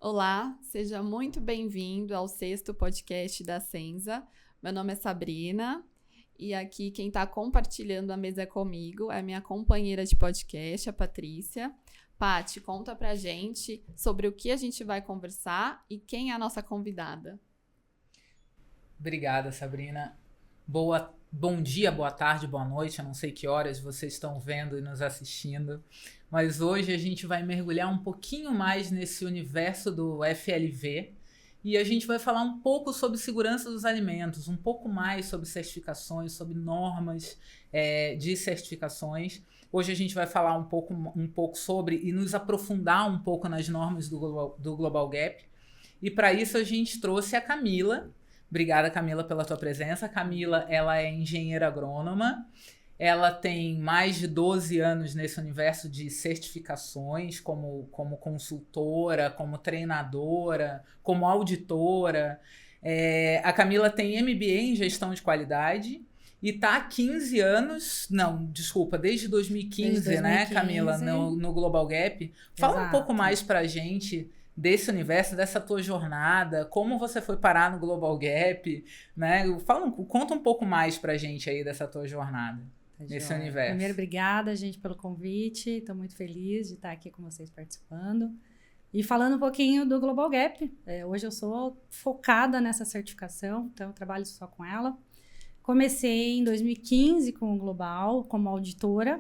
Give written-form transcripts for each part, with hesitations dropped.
Olá, seja muito bem-vindo ao 6º podcast da Senza. Meu nome é Sabrina e aqui quem está compartilhando a mesa comigo é minha companheira de podcast, a Patrícia. Paty, conta pra gente sobre o que a gente vai conversar e quem é a nossa convidada. Obrigada, Sabrina. Bom dia, boa tarde, boa noite. Eu não sei que horas vocês estão vendo e nos assistindo, mas hoje a gente vai mergulhar um pouquinho mais nesse universo do FLV e a gente vai falar um pouco sobre segurança dos alimentos, um pouco mais sobre certificações, sobre normas de certificações. Hoje a gente vai falar um pouco sobre e nos aprofundar um pouco nas normas do Global Gap. E para isso a gente trouxe a Camila. Obrigada, Camila, pela tua presença. A Camila, ela é engenheira agrônoma. Ela tem mais de 12 anos nesse universo de certificações, como consultora, como treinadora, como auditora. A Camila tem MBA em gestão de qualidade e está há 15 anos, desde 2015, né, Camila, no Global Gap. Fala Exato. Um pouco mais pra gente desse universo, dessa tua jornada, como você foi parar no Global Gap, né? Conta um pouco mais pra gente aí dessa tua jornada, nesse universo. Primeiro, obrigada, gente, pelo convite. Estou muito feliz de estar aqui com vocês participando. E falando um pouquinho do Global Gap, hoje eu sou focada nessa certificação, então eu trabalho só com ela. Comecei em 2015 com o Global, como auditora.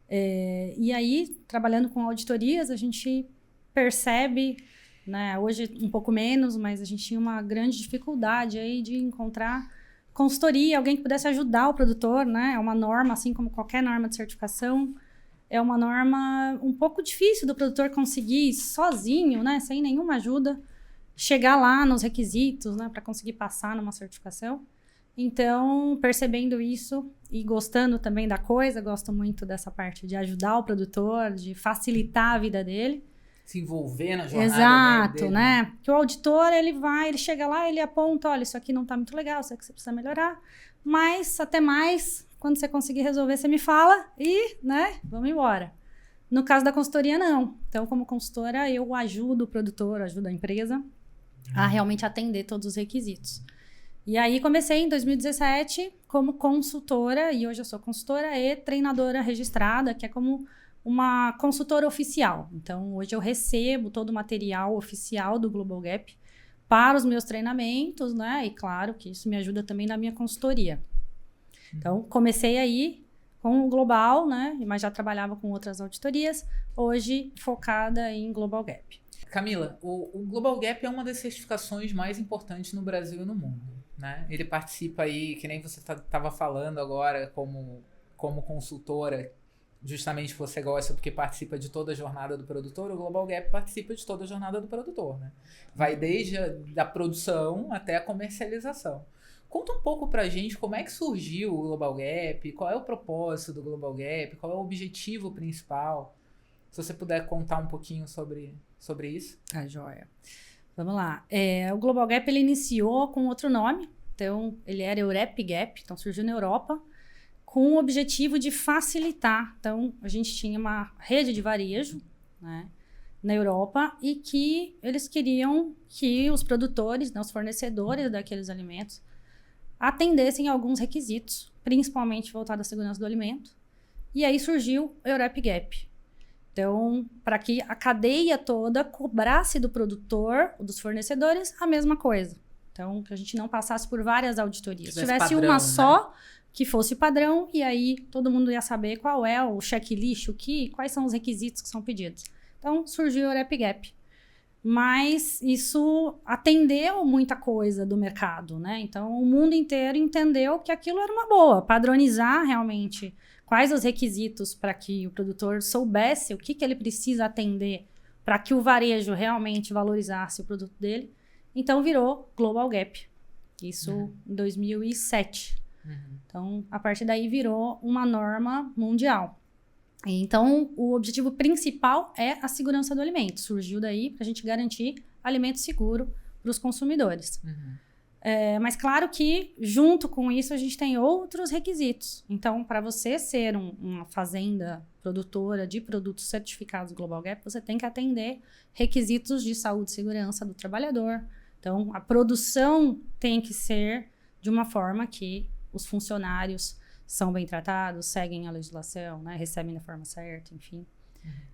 E aí, trabalhando com auditorias, a gente percebe, né, hoje um pouco menos, mas a gente tinha uma grande dificuldade aí de encontrar consultoria, alguém que pudesse ajudar o produtor, né? É uma norma, assim como qualquer norma de certificação, é uma norma um pouco difícil do produtor conseguir sozinho, né, sem nenhuma ajuda, chegar lá nos requisitos, né, para conseguir passar numa certificação. Então, percebendo isso e gostando também da coisa, gosto muito dessa parte de ajudar o produtor, de facilitar a vida dele. Se envolver na jornada. Exato, dele, né? Que o auditor, ele chega lá, ele aponta, olha, isso aqui não tá muito legal, isso aqui você precisa melhorar, mas até mais, quando você conseguir resolver, você me fala e, né, vamos embora. No caso da consultoria, não. Então, como consultora, eu ajudo o produtor, ajudo a empresa a realmente atender todos os requisitos. E aí, comecei em 2017 como consultora, e hoje eu sou consultora e treinadora registrada, que é como uma consultora oficial. Então, hoje eu recebo todo o material oficial do Global Gap para os meus treinamentos, né? E claro que isso me ajuda também na minha consultoria. Então, comecei aí com o Global, né? Mas já trabalhava com outras auditorias. Hoje, focada em Global Gap. Camila, o Global Gap é uma das certificações mais importantes no Brasil e no mundo, né? Ele participa aí, que nem você estava falando agora, como consultora, justamente você gosta porque participa de toda a jornada do produtor. O Global Gap participa de toda a jornada do produtor, né? Vai desde a produção até a comercialização. Conta um pouco pra gente como é que surgiu o Global Gap, qual é o propósito do Global Gap, qual é o objetivo principal. Se você puder contar um pouquinho sobre isso. Tá, joia. Vamos lá. O Global Gap, ele iniciou com outro nome. Então, ele era Eurep Gap, então surgiu na Europa, com o objetivo de facilitar. Então, a gente tinha uma rede de varejo, né, na Europa, e que eles queriam que os produtores, né, os fornecedores daqueles alimentos, atendessem alguns requisitos, principalmente voltados à segurança do alimento. E aí surgiu o Eurep Gap. Então, para que a cadeia toda cobrasse do produtor, dos fornecedores, a mesma coisa. Então, que a gente não passasse por várias auditorias. Se tivesse padrão, uma né? só, que fosse padrão, e aí todo mundo ia saber qual é o checklist, quais são os requisitos que são pedidos. Então, surgiu o Eurep Gap. Mas isso atendeu muita coisa do mercado, né? Então, o mundo inteiro entendeu que aquilo era uma boa. Padronizar realmente quais os requisitos para que o produtor soubesse o que ele precisa atender para que o varejo realmente valorizasse o produto dele. Então, virou Global Gap. Isso em 2007. Então, a partir daí virou uma norma mundial. Então, o objetivo principal é a segurança do alimento. Surgiu daí para a gente garantir alimento seguro para os consumidores. Mas claro que, junto com isso, a gente tem outros requisitos. Então, para você ser uma fazenda produtora de produtos certificados Global Gap, você tem que atender requisitos de saúde e segurança do trabalhador. Então, a produção tem que ser de uma forma que os funcionários são bem tratados, seguem a legislação, né, recebem da forma certa, enfim.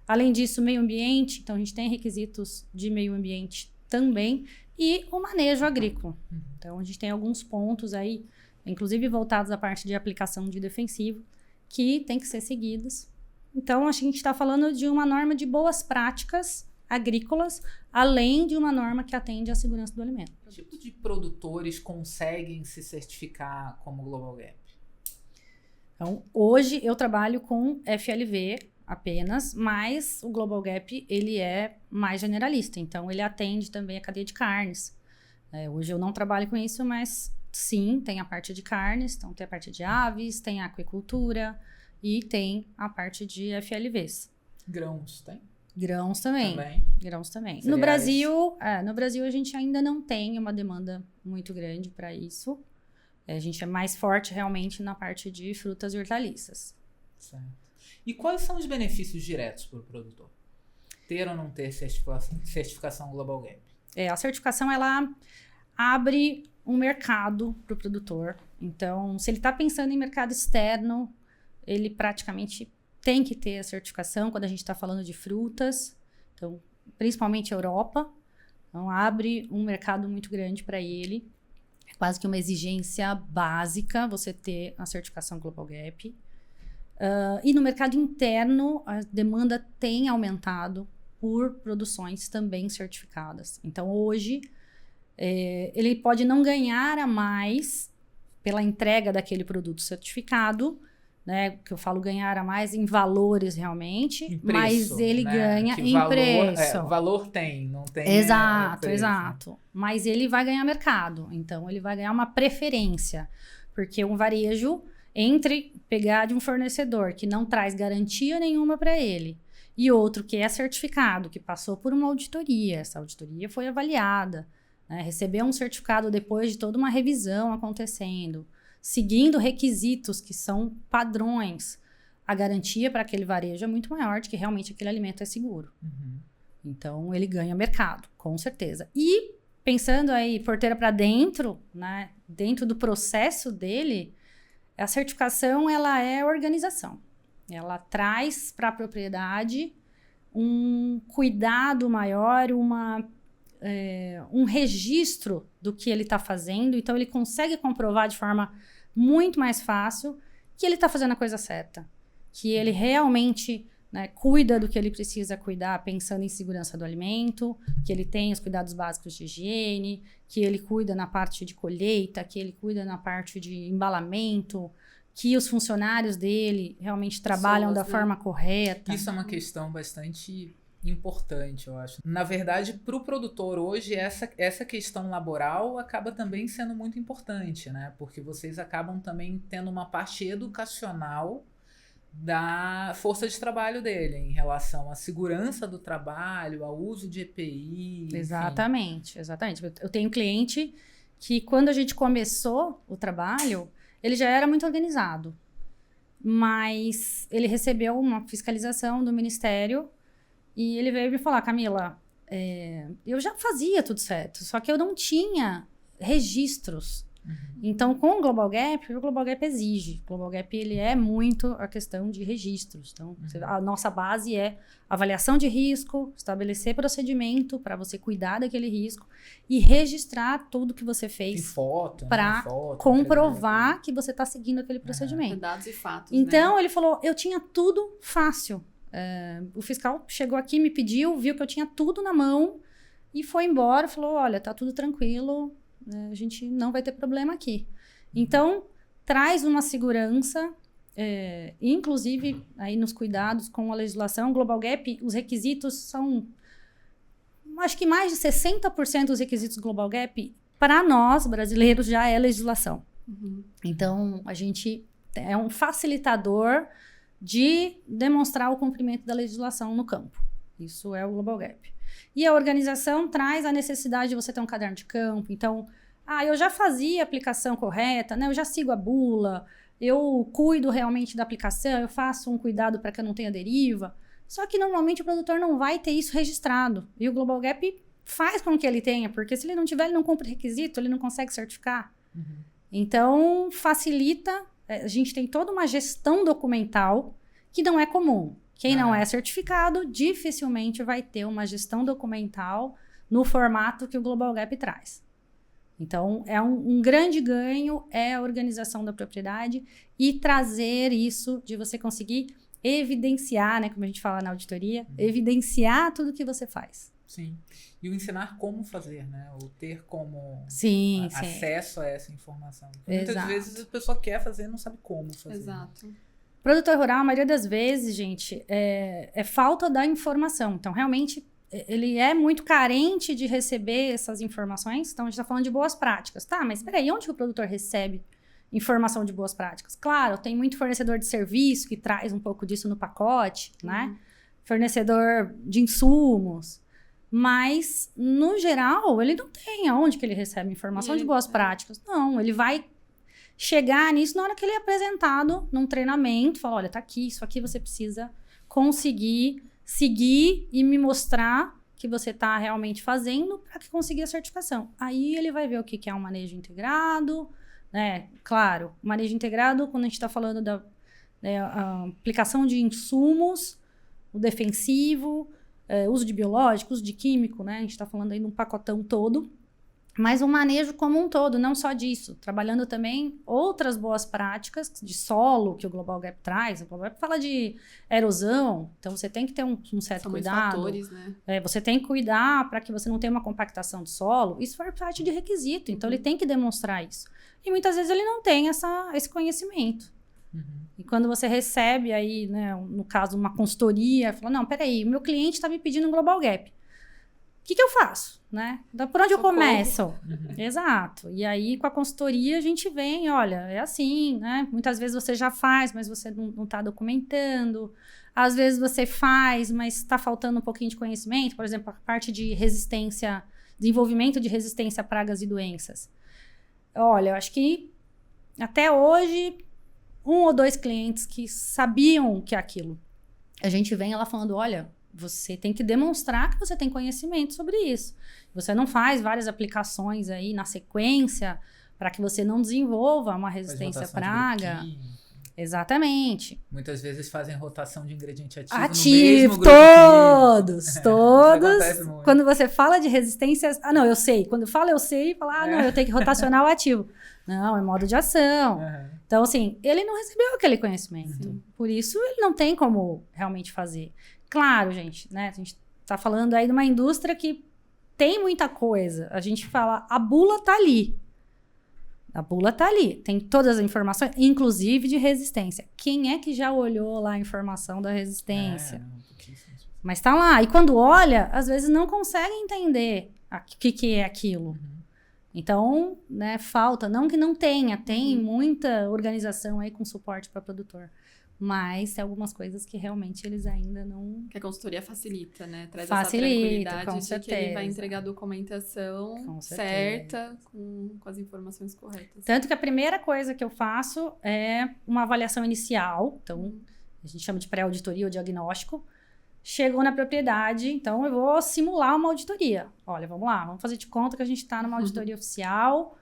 Além disso, meio ambiente. Então, a gente tem requisitos de meio ambiente também. E o manejo agrícola. Então, a gente tem alguns pontos aí, inclusive voltados à parte de aplicação de defensivo, que tem que ser seguidos. Então, a gente está falando de uma norma de boas práticas agrícolas, além de uma norma que atende à segurança do alimento. Que tipo de produtores conseguem se certificar como Global Gap? Então, hoje eu trabalho com FLV apenas, mas o Global Gap, ele é mais generalista, então ele atende também a cadeia de carnes. Hoje eu não trabalho com isso, mas sim, tem a parte de carnes, então tem a parte de aves, tem a aquicultura e tem a parte de FLVs. Grãos, tem? Grãos também. Grãos também. No Brasil a gente ainda não tem uma demanda muito grande para isso. A gente é mais forte realmente na parte de frutas e hortaliças. Certo. E quais são os benefícios diretos para o produtor? Ter ou não ter certificação Global Gap? A certificação, ela abre um mercado para o produtor. Então, se ele está pensando em mercado externo, ele praticamente tem que ter a certificação quando a gente está falando de frutas. Então, principalmente Europa. Então, abre um mercado muito grande para ele. É quase que uma exigência básica você ter a certificação Global Gap. E no mercado interno, a demanda tem aumentado por produções também certificadas. Então, hoje, ele pode não ganhar a mais pela entrega daquele produto certificado, né? Que eu falo ganhar a mais em valores realmente, em preço, mas ele ganha que em preço. Valor tem, não tem. Exato, exato. Mas ele vai ganhar mercado, então ele vai ganhar uma preferência, porque um varejo, entre pegar de um fornecedor que não traz garantia nenhuma para ele e outro que é certificado, que passou por uma auditoria, essa auditoria foi avaliada, né? Recebeu um certificado depois de toda uma revisão acontecendo, seguindo requisitos que são padrões, a garantia para aquele varejo é muito maior de que realmente aquele alimento é seguro. Então, ele ganha mercado, com certeza. E pensando aí, porteira para dentro, né? Dentro do processo dele, a certificação, ela é organização. Ela traz para a propriedade um cuidado maior, um registro do que ele está fazendo. Então, ele consegue comprovar de forma muito mais fácil que ele está fazendo a coisa certa. Que ele realmente, né, cuida do que ele precisa cuidar, pensando em segurança do alimento, que ele tem os cuidados básicos de higiene, que ele cuida na parte de colheita, que ele cuida na parte de embalamento, que os funcionários dele realmente trabalham da forma correta. Isso é uma questão bastante importante, eu acho. Na verdade, para o produtor hoje, essa questão laboral acaba também sendo muito importante, né? Porque vocês acabam também tendo uma parte educacional da força de trabalho dele, em relação à segurança do trabalho, ao uso de EPI. Exatamente, exatamente. Eu tenho um cliente que, quando a gente começou o trabalho, ele já era muito organizado, mas ele recebeu uma fiscalização do Ministério e ele veio me falar: Camila, eu já fazia tudo certo, só que eu não tinha registros. Então, com o Global Gap exige. O Global Gap, ele é muito a questão de registros. Então, a nossa base é avaliação de risco, estabelecer procedimento para você cuidar daquele risco e registrar tudo que você fez para comprovar que você está seguindo aquele procedimento. Dados e fatos, então, né? Ele falou, eu tinha tudo fácil. O fiscal chegou aqui, me pediu, viu que eu tinha tudo na mão e foi embora, falou, olha, tá tudo tranquilo, a gente não vai ter problema aqui. Então, traz uma segurança, inclusive aí nos cuidados com a legislação. Global Gap, os requisitos são, acho que mais de 60% dos requisitos Global Gap, para nós, brasileiros, já é legislação. Então, a gente é um facilitador de demonstrar o cumprimento da legislação no campo. Isso é o Global Gap. E a organização traz a necessidade de você ter um caderno de campo. Então, eu já fazia a aplicação correta, né? Eu já sigo a bula, eu cuido realmente da aplicação, eu faço um cuidado para que eu não tenha deriva. Só que normalmente o produtor não vai ter isso registrado. E o Global Gap faz com que ele tenha, porque se ele não tiver, ele não cumpre requisito, ele não consegue certificar. Então, facilita. A gente tem toda uma gestão documental que não é comum. Quem não é certificado, dificilmente vai ter uma gestão documental no formato que o Global Gap traz. Então, é um grande ganho, é a organização da propriedade e trazer isso de você conseguir evidenciar, né, como a gente fala na auditoria, evidenciar tudo que você faz. Sim. E o ensinar como fazer, né? O ter como acesso a essa informação. Muitas vezes a pessoa quer fazer e não sabe como fazer. Exato. Produtor rural, a maioria das vezes, gente, é falta da informação. Então, realmente, ele é muito carente de receber essas informações. Então, a gente está falando de boas práticas. Tá, mas peraí, onde que o produtor recebe informação de boas práticas? Claro, tem muito fornecedor de serviço que traz um pouco disso no pacote, né? Fornecedor de insumos. Mas, no geral, ele não tem aonde que ele recebe informação de boas práticas. Não, ele vai chegar nisso na hora que ele é apresentado num treinamento. Fala, olha, tá aqui, isso aqui você precisa conseguir seguir e me mostrar que você está realmente fazendo para que conseguir a certificação. Aí ele vai ver o que é um manejo integrado, né? Claro, o manejo integrado, quando a gente está falando da a aplicação de insumos, o defensivo, uso de biológico, uso de químico, né? A gente está falando aí de um pacotão todo, mas um manejo como um todo, não só disso. Trabalhando também outras boas práticas de solo que o Global Gap traz. O Global Gap fala de erosão, então você tem que ter um certo São cuidado. Fatores, né? Você tem que cuidar para que você não tenha uma compactação do solo. Isso faz parte de requisito, então ele tem que demonstrar isso. E muitas vezes ele não tem esse conhecimento. E quando você recebe aí, né, no caso, uma consultoria, fala, não, peraí, o meu cliente está me pedindo um Global Gap. O que eu faço, né? Por onde eu começo? Exato. E aí, com a consultoria, a gente vem, olha, é assim, né? Muitas vezes você já faz, mas você não está documentando. Às vezes você faz, mas está faltando um pouquinho de conhecimento. Por exemplo, a parte de resistência, desenvolvimento de resistência a pragas e doenças. Olha, eu acho que até hoje, 1 ou 2 clientes que sabiam que é aquilo. A gente vem ela falando, olha, você tem que demonstrar que você tem conhecimento sobre isso. Você não faz várias aplicações aí na sequência para que você não desenvolva uma resistência à praga. Exatamente. Muitas vezes fazem rotação de ingrediente ativo no mesmo grupo todos. Quando você fala de resistências... não, eu sei. Quando fala eu sei, fala, não, eu tenho que rotacionar o ativo. Não, é modo de ação. Então, assim, ele não recebeu aquele conhecimento. Por isso, ele não tem como realmente fazer. Claro, gente, né? A gente tá falando aí de uma indústria que tem muita coisa. A gente fala, a bula tá ali. A bula tá ali. Tem todas as informações, inclusive de resistência. Quem é que já olhou lá a informação da resistência? Mas tá lá. E quando olha, às vezes não consegue entender o que é aquilo. Então, né, falta. Não que não tenha. Tem muita organização aí com suporte para produtor. Mas tem algumas coisas que realmente eles ainda não... Que a consultoria facilita, né? Traz facilita, essa tranquilidade com de certeza. que ele vai entregar a documentação certa, com as informações corretas. Tanto que a primeira coisa que eu faço é uma avaliação inicial. Então, a gente chama de pré-auditoria ou diagnóstico. Chegou na propriedade, então eu vou simular uma auditoria. Olha, vamos lá, vamos fazer de conta que a gente está numa auditoria oficial...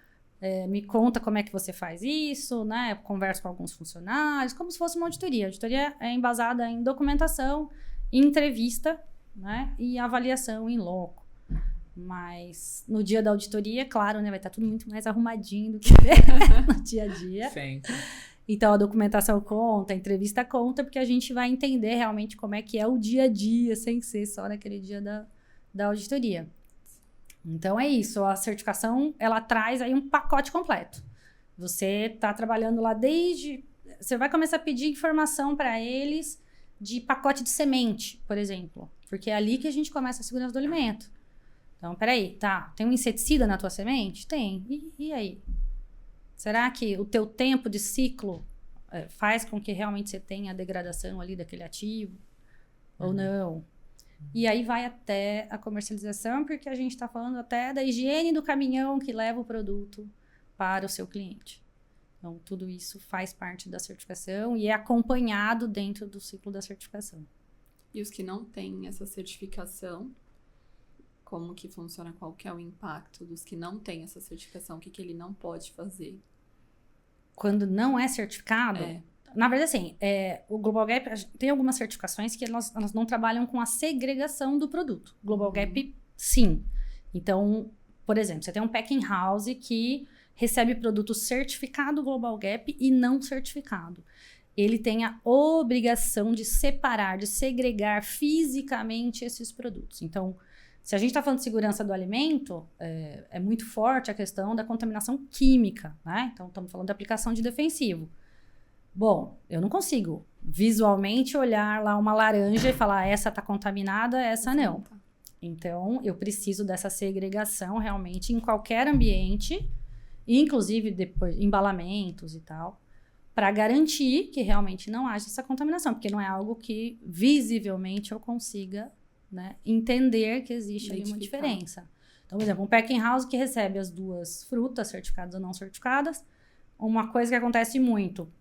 me conta como é que você faz isso, né? Converso com alguns funcionários, como se fosse uma auditoria. A auditoria é embasada em documentação, entrevista, né? E avaliação em loco. Mas no dia da auditoria, claro, né? Vai estar tudo muito mais arrumadinho do que no dia a dia. Sempre. Então, a documentação conta, a entrevista conta, porque a gente vai entender realmente como é que é o dia a dia, sem ser só naquele dia da auditoria. Então, é isso. A certificação, ela traz aí um pacote completo. Você está trabalhando lá desde... Você vai começar a pedir informação para eles de pacote de semente, por exemplo. Porque é ali que a gente começa a segurança do alimento. Então, peraí, tá. Tem um inseticida na tua semente? Tem. E aí? Será que o teu tempo de ciclo faz com que realmente você tenha a degradação ali daquele ativo? Ou não? E aí vai até a comercialização, porque a gente está falando até da higiene do caminhão que leva o produto para o seu cliente. Então, tudo isso faz parte da certificação e é acompanhado dentro do ciclo da certificação. E os que não têm essa certificação, como que funciona? Qual que é o impacto dos que não têm essa certificação? O que ele não pode fazer? Quando não é certificado, na verdade, assim, o Global Gap tem algumas certificações que elas não trabalham com a segregação do produto. Global Gap, sim. Então, por exemplo, você tem um packing house que recebe produto certificado Global Gap e não certificado. Ele tem a obrigação de separar, de segregar fisicamente esses produtos. Então, se a gente está falando de segurança do alimento, é muito forte a questão da contaminação química, né? Então, estamos falando de aplicação de defensivo. Bom, eu não consigo visualmente olhar lá uma laranja e falar essa está contaminada, essa não. Então, eu preciso dessa segregação realmente em qualquer ambiente, inclusive depois embalamentos e tal, para garantir que realmente não haja essa contaminação, porque não é algo que visivelmente eu consiga, né, entender que existe ali uma diferença. Então, por exemplo, um packing house que recebe as duas frutas, certificadas ou não certificadas, uma coisa que acontece muito,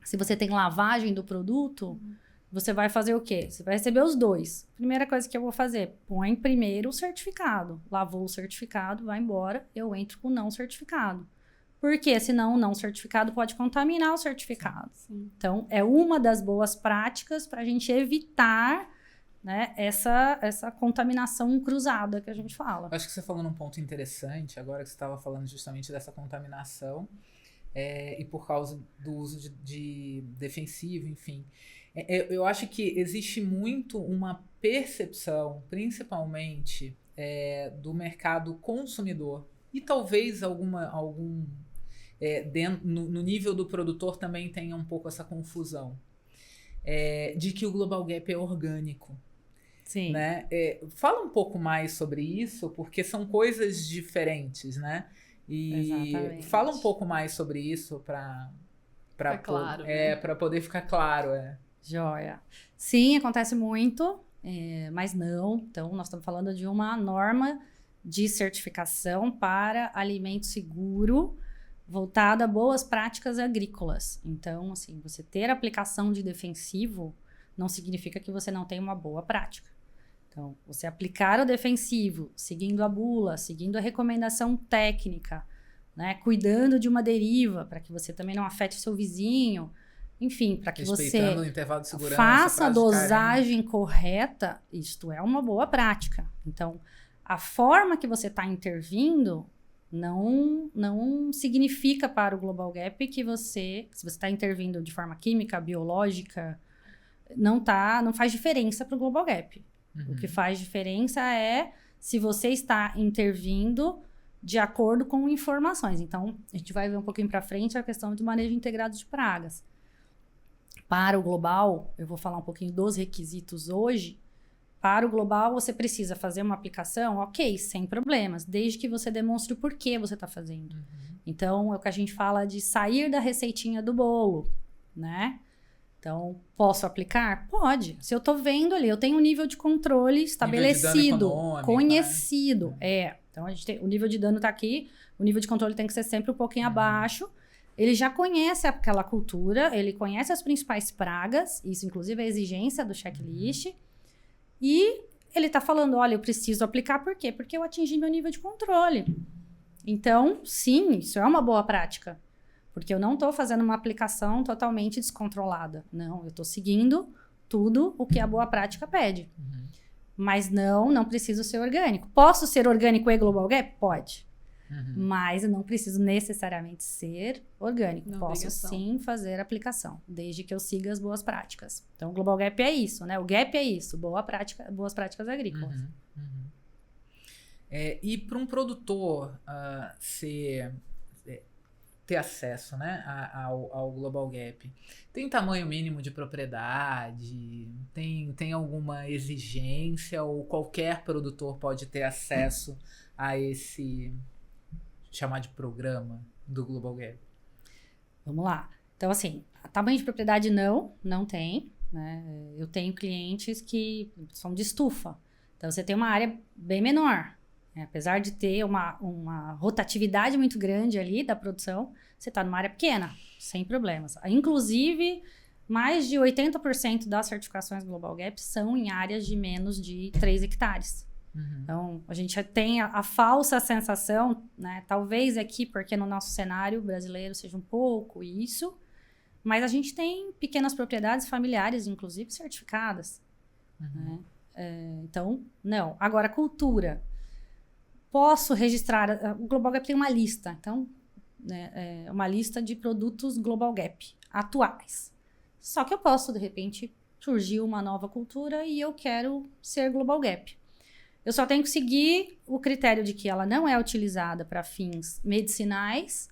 se você tem lavagem do produto, você vai fazer o quê? Você vai receber os dois. Primeira coisa que eu vou fazer, põe primeiro o certificado. Lavou o certificado, vai embora, eu entro com o não certificado. Porque senão o não certificado pode contaminar o certificado. Sim. Então, é uma das boas práticas para a gente evitar, né, essa contaminação cruzada que a gente fala. Acho que você falou num ponto interessante, agora que você estava falando justamente dessa contaminação, e por causa do uso de defensivo, enfim. Eu acho que existe muito uma percepção, principalmente do mercado consumidor, e talvez no nível do produtor também tenha um pouco essa confusão, de que o Global Gap é orgânico. Sim. Né? Fala um pouco mais sobre isso, porque são coisas diferentes, né? E Exatamente. fala um pouco mais sobre isso para claro, né? para poder ficar claro. Joia. Sim, acontece muito, mas não. Então, nós estamos falando de uma norma de certificação para alimento seguro, voltada a boas práticas agrícolas. Então, assim, você ter aplicação de defensivo não significa que você não tem uma boa prática. Então, você aplicar o defensivo, seguindo a bula, seguindo a recomendação técnica, né, cuidando de uma deriva, para que você também não afete o seu vizinho, enfim, para que você o intervalo de segurança, faça a dosagem correta, isto é uma boa prática. Então, a forma que você está intervindo não significa para o Global Gap que se você está intervindo de forma química, biológica, não faz diferença para o Global Gap. O que faz diferença é se você está intervindo de acordo com informações. Então, a gente vai ver um pouquinho para frente a questão do manejo integrado de pragas. Para o global, eu vou falar um pouquinho dos requisitos hoje. Para o global, você precisa fazer uma aplicação, ok, sem problemas, desde que você demonstre o porquê você está fazendo. Então, é o que a gente fala de sair da receitinha do bolo, né? Então, posso aplicar? Pode. Se eu estou vendo ali, eu tenho um nível de controle estabelecido, conhecido. Né? Então, o nível de dano está aqui, o nível de controle tem que ser sempre um pouquinho abaixo. Ele já conhece aquela cultura, ele conhece as principais pragas, isso inclusive é a exigência do checklist. E ele está falando, olha, eu preciso aplicar, por quê? Porque eu atingi meu nível de controle. Então, sim, isso é uma boa prática. Porque eu não estou fazendo uma aplicação totalmente descontrolada. Não, eu estou seguindo tudo o que a boa prática pede. Mas não preciso ser orgânico. Posso ser orgânico e Global Gap? Pode. Mas eu não preciso necessariamente ser orgânico. Posso sim fazer aplicação, desde que eu siga as boas práticas. Então, o Global Gap é isso, né? O Gap é isso, boas práticas agrícolas. E para um produtor ter acesso, né, ao Global Gap, tem tamanho mínimo de propriedade? Tem alguma exigência? Ou qualquer produtor pode ter acesso a esse, chamar de programa do Global Gap? Vamos lá. Então, assim, tamanho de propriedade não tem. né? Eu tenho clientes que são de estufa. Então, você tem uma área bem menor. Né? Apesar de ter uma rotatividade muito grande ali da produção, você está numa área pequena, sem problemas. Inclusive, mais de 80% das certificações Global Gap são em áreas de menos de 3 hectares. Então, a gente tem a falsa sensação, né? Talvez aqui, porque no nosso cenário brasileiro seja um pouco isso, mas a gente tem pequenas propriedades familiares, inclusive, certificadas. Né? Então, não. Agora, cultura. Posso registrar... O Global Gap tem uma lista. Então, né, uma lista de produtos Global Gap atuais. Só que eu posso, de repente, surgir uma nova cultura e eu quero ser Global Gap. Eu só tenho que seguir o critério de que ela não é utilizada para fins medicinais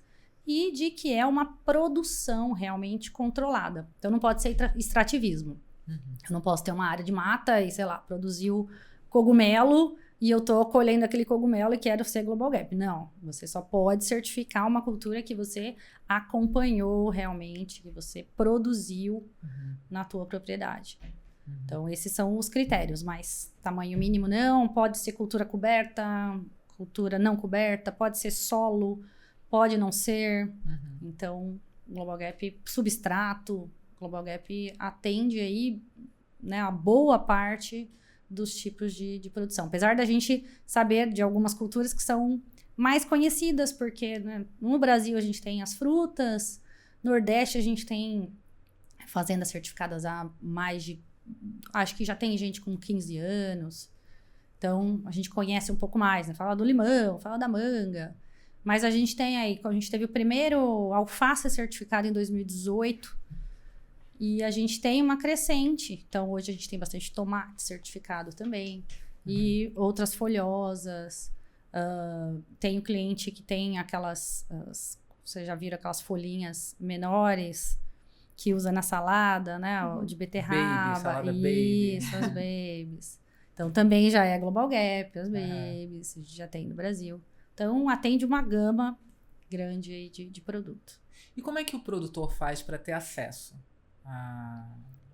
e de que é uma produção realmente controlada. Então, não pode ser extrativismo. Eu não posso ter uma área de mata e, sei lá, produzir o cogumelo e eu tô colhendo aquele cogumelo e quero ser Global Gap. Não, você só pode certificar uma cultura que você acompanhou realmente, que você produziu na tua propriedade. Então, esses são os critérios, mas tamanho mínimo não, pode ser cultura coberta, cultura não coberta, pode ser solo, pode não ser. Então, Global Gap substrato, Global Gap atende aí, né, a boa parte dos tipos de produção. Apesar da gente saber de algumas culturas que são mais conhecidas, porque né, no Brasil a gente tem as frutas, no Nordeste a gente tem fazendas certificadas há mais de... Acho que já tem gente com 15 anos. Então, a gente conhece um pouco mais, né? Fala do limão, fala da manga. Mas a gente tem aí... A gente teve o primeiro alface certificado em 2018. E a gente tem uma crescente. Então, hoje a gente tem bastante tomate certificado também. E outras folhosas. Tem o cliente que tem aquelas... vocês já viram aquelas folhinhas menores... que usa na salada, né? De beterraba. Baby, salada baby. Isso, as babies. Então, também já é Global Gap, as babies. A gente já tem no Brasil. Então, atende uma gama grande aí de produto. E como é que o produtor faz para ter acesso?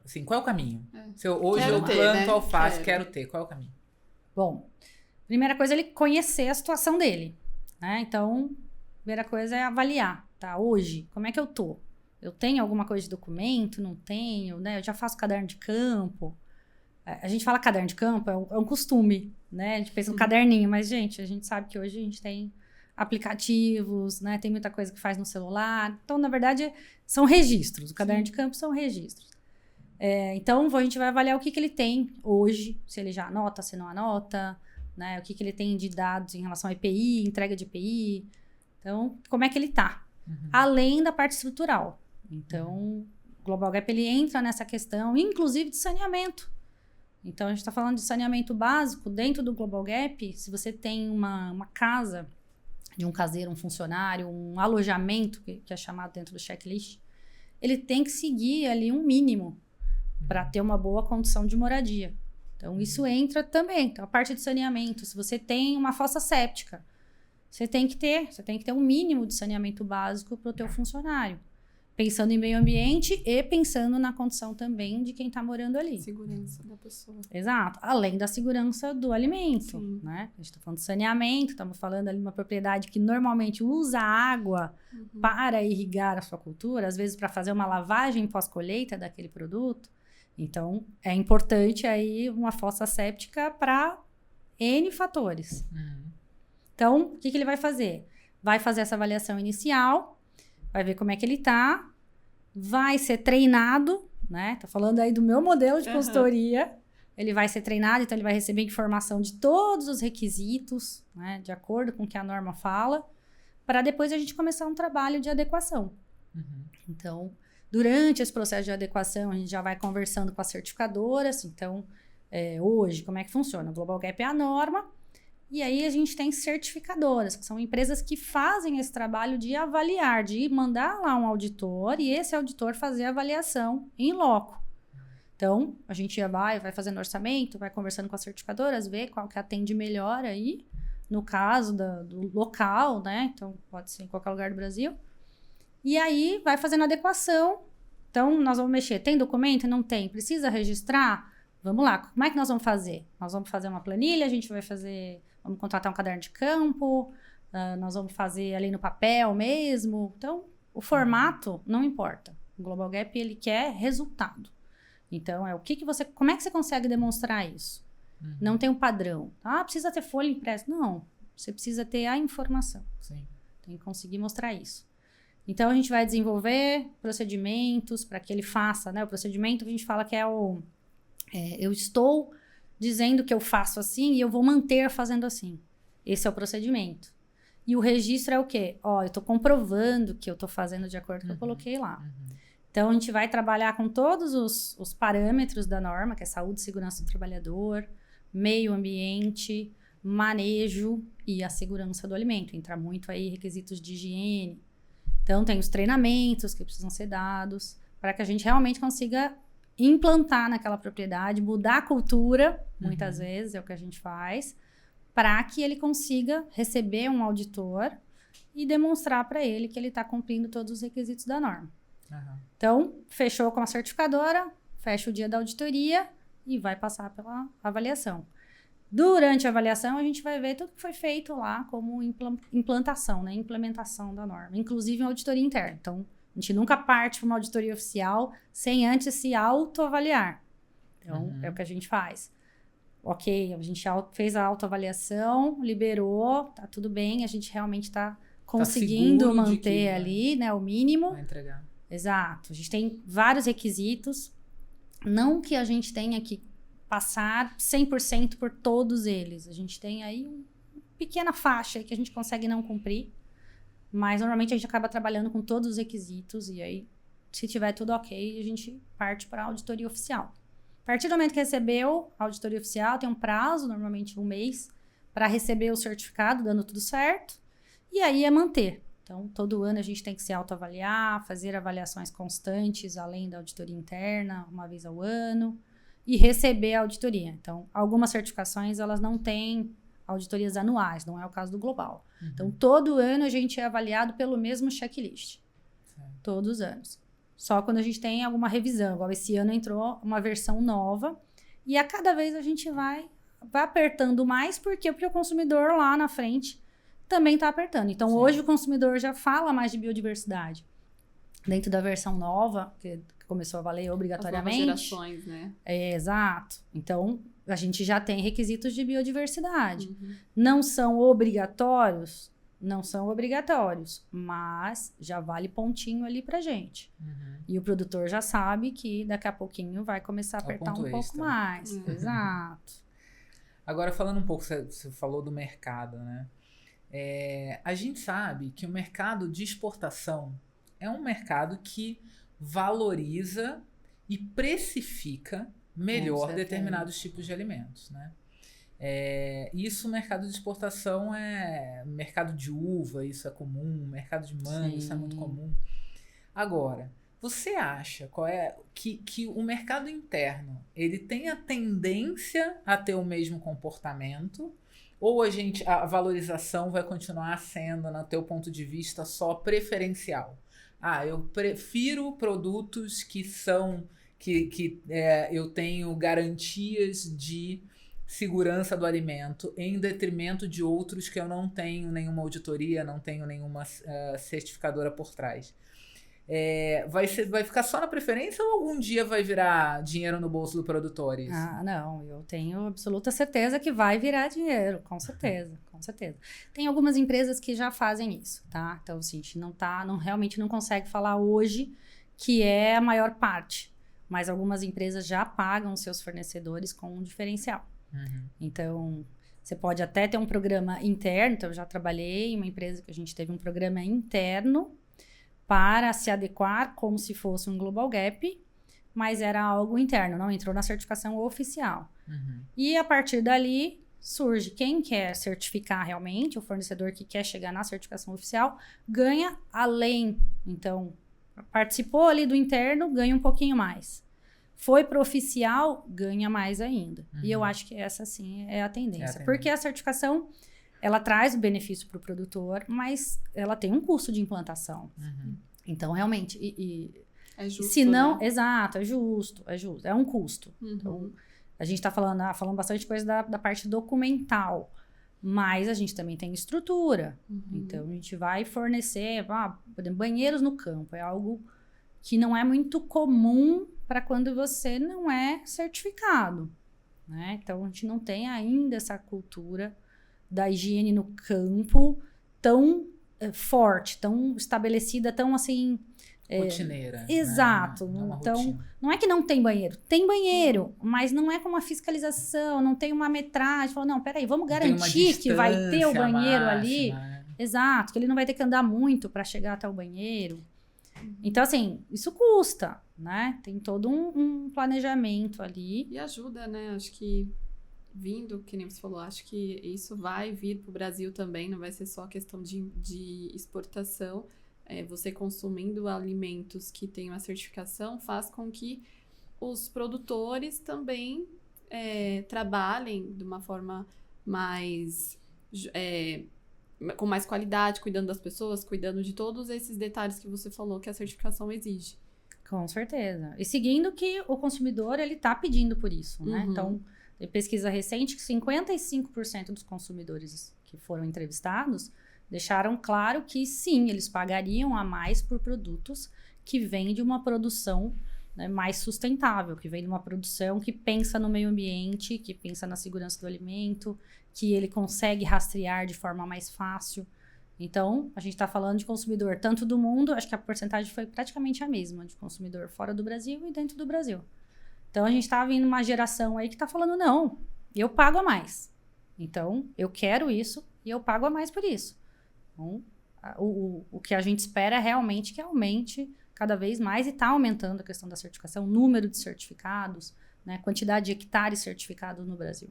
Assim, qual é o caminho? Se hoje eu planto alface, quero ter. Qual é o caminho? Bom, primeira coisa é ele conhecer a situação dele. Né? Então, primeira coisa é avaliar. Tá? Hoje, como é que eu tô? Eu tenho alguma coisa de documento? Não tenho, né? Eu já faço caderno de campo. A gente fala caderno de campo, é um costume, né? A gente pensa no caderninho, mas, gente, a gente sabe que hoje a gente tem aplicativos, né? Tem muita coisa que faz no celular. Então, na verdade, são registros. O caderno de campo são registros. Então, a gente vai avaliar o que ele tem hoje, se ele já anota, se não anota, né? O que ele tem de dados em relação a EPI, entrega de EPI. Então, como é que ele tá? Além da parte estrutural. Então, o Global Gap, ele entra nessa questão, inclusive de saneamento. Então, a gente está falando de saneamento básico. Dentro do Global Gap, se você tem uma casa de um caseiro, um funcionário, um alojamento, que é chamado dentro do checklist, ele tem que seguir ali um mínimo para ter uma boa condição de moradia. Então, isso entra também. Então, a parte de saneamento, se você tem uma fossa séptica, você tem que ter um mínimo de saneamento básico para o teu funcionário. Pensando em meio ambiente e pensando na condição também de quem está morando ali. Segurança da pessoa. Exato. Além da segurança do alimento, né? A gente está falando de saneamento, estamos falando ali de uma propriedade que normalmente usa água para irrigar a sua cultura, às vezes para fazer uma lavagem pós-colheita daquele produto. Então, é importante aí uma fossa séptica para N fatores. Então, o que ele vai fazer? Vai fazer essa avaliação inicial, vai ver como é que ele tá, vai ser treinado, né? Tô falando aí do meu modelo de consultoria. Ele vai ser treinado, então ele vai receber informação de todos os requisitos, né? De acordo com o que a norma fala, para depois a gente começar um trabalho de adequação. Então, durante esse processo de adequação, a gente já vai conversando com as certificadoras. Então, hoje, como é que funciona? O Global Gap é a norma. E aí a gente tem certificadoras, que são empresas que fazem esse trabalho de avaliar, de mandar lá um auditor e esse auditor fazer a avaliação em loco. Então, a gente já vai fazendo orçamento, vai conversando com as certificadoras, ver qual que atende melhor aí, no caso do local, né? Então, pode ser em qualquer lugar do Brasil. E aí, vai fazendo adequação Então, nós vamos mexer. Tem documento? Não tem. Precisa registrar? Vamos lá. Como é que nós vamos fazer? Nós vamos fazer uma planilha, vamos contratar um caderno de campo, nós vamos fazer ali no papel mesmo. Então, o formato não importa. O Global Gap, ele quer resultado. Então, como é que você consegue demonstrar isso? Não tem um padrão. Precisa ter folha impressa. Não. Você precisa ter a informação. Sim. Tem que conseguir mostrar isso. Então, a gente vai desenvolver procedimentos para que ele faça, né? O procedimento, a gente fala que é eu estou dizendo que eu faço assim e eu vou manter fazendo assim. Esse é o procedimento. E o registro é o quê? Eu estou comprovando que eu estou fazendo de acordo com o que eu coloquei lá. Então, a gente vai trabalhar com todos os parâmetros da norma, que é saúde e segurança do trabalhador, meio ambiente, manejo e a segurança do alimento. Entra muito aí requisitos de higiene. Então, tem os treinamentos que precisam ser dados para que a gente realmente consiga implantar naquela propriedade, mudar a cultura, muitas vezes é o que a gente faz, para que ele consiga receber um auditor e demonstrar para ele que ele está cumprindo todos os requisitos da norma. Então, fechou com a certificadora, fecha o dia da auditoria e vai passar pela avaliação. Durante a avaliação, a gente vai ver tudo que foi feito lá como implantação, né? Implementação da norma, inclusive uma auditoria interna. Então, a gente nunca parte para uma auditoria oficial sem antes se autoavaliar. Então, é o que a gente faz. Ok, a gente fez a autoavaliação, liberou, tá tudo bem, a gente realmente está conseguindo manter ali, né, o mínimo. Vai entregar. Exato. A gente tem vários requisitos, não que a gente tenha que passar 100% por todos eles. A gente tem aí uma pequena faixa que a gente consegue não cumprir, mas normalmente a gente acaba trabalhando com todos os requisitos e aí, se tiver tudo ok, a gente parte para a auditoria oficial. A partir do momento que recebeu a auditoria oficial, tem um prazo, normalmente 1 mês, para receber o certificado, dando tudo certo, e aí é manter. Então, todo ano a gente tem que se autoavaliar, fazer avaliações constantes, além da auditoria interna, uma vez ao ano, e receber a auditoria. Então, algumas certificações, elas não têm auditorias anuais, não é o caso do Global. Então, todo ano a gente é avaliado pelo mesmo checklist. Todos os anos. Só quando a gente tem alguma revisão. Igual esse ano entrou uma versão nova, e a cada vez a gente vai apertando mais, porque o consumidor lá na frente também está apertando. Então, hoje o consumidor já fala mais de biodiversidade. Dentro da versão nova, que começou a valer obrigatoriamente. As novas gerações, né? Exato. Então, a gente já tem requisitos de biodiversidade. Não são obrigatórios? Não são obrigatórios, mas já vale pontinho ali pra gente. E o produtor já sabe que daqui a pouquinho vai começar a apertar um pouco mais. Exato. Agora, falando um pouco, você falou do mercado, né? A gente sabe que o mercado de exportação é um mercado que valoriza e precifica melhor determinados tipos de alimentos, né? Isso, mercado de exportação mercado de uva, isso é comum, mercado de manga, isso é muito comum. Agora, você acha que o mercado interno ele tem a tendência a ter o mesmo comportamento, ou a valorização vai continuar sendo, no teu ponto de vista, só preferencial? Eu prefiro produtos que eu tenho garantias de segurança do alimento em detrimento de outros que eu não tenho nenhuma auditoria, não tenho nenhuma certificadora por trás. Vai ficar só na preferência ou algum dia vai virar dinheiro no bolso do produtor isso? Não, eu tenho absoluta certeza que vai virar dinheiro, com certeza, com certeza. Tem algumas empresas que já fazem isso, tá? Então, assim, a gente realmente não consegue falar hoje que é a maior parte, mas algumas empresas já pagam seus fornecedores com um diferencial. Então, você pode até ter um programa interno. Então, eu já trabalhei em uma empresa que a gente teve um programa interno para se adequar como se fosse um Global Gap, mas era algo interno, não entrou na certificação oficial. E a partir dali surge quem quer certificar realmente, o fornecedor que quer chegar na certificação oficial, ganha além. Então, participou ali do interno, ganha um pouquinho mais. Foi para o oficial, ganha mais ainda. E eu acho que essa, sim, é a tendência. Porque a certificação, ela traz o benefício para o produtor, mas ela tem um custo de implantação. Então, realmente, É justo, Se não, né? exato, é justo. É um custo. Uhum. Então, a gente está falando bastante coisa da parte documental, mas a gente também tem estrutura. Uhum. Então, a gente vai fornecer, por exemplo, banheiros no campo. É algo que não é muito comum para quando você não é certificado, né? Então, a gente não tem ainda essa cultura da higiene no campo tão forte, tão estabelecida, tão assim... Rotineira. Exato. Né? Então, não é que não tem banheiro. Tem banheiro, mas não é com uma fiscalização, não tem uma metragem. Fala, não, peraí, vamos garantir que vai ter o banheiro ali. Né? Exato, que ele não vai ter que andar muito para chegar até o banheiro. Então, assim, isso custa, né? Tem todo um planejamento ali. E ajuda, né? Acho que vindo, que nem você falou, acho que isso vai vir para o Brasil também, não vai ser só questão de exportação. Você consumindo alimentos que têm uma certificação faz com que os produtores também trabalhem de uma forma mais... com mais qualidade, cuidando das pessoas, cuidando de todos esses detalhes que você falou que a certificação exige. Com certeza. E seguindo que o consumidor, ele tá pedindo por isso, né? Uhum. Então, tem pesquisa recente que 55% dos consumidores que foram entrevistados deixaram claro que sim, eles pagariam a mais por produtos que vêm de uma produção, né, mais sustentável, que vem de uma produção que pensa no meio ambiente, que pensa na segurança do alimento, que ele consegue rastrear de forma mais fácil. Então, a gente está falando de consumidor tanto do mundo, acho que a porcentagem foi praticamente a mesma, de consumidor fora do Brasil e dentro do Brasil. Então, a gente está vendo uma geração aí que está falando, não, eu pago a mais. Então, eu quero isso e eu pago a mais por isso. Então, o que a gente espera é realmente que aumente cada vez mais e está aumentando a questão da certificação, o número de certificados, né, quantidade de hectares certificados no Brasil.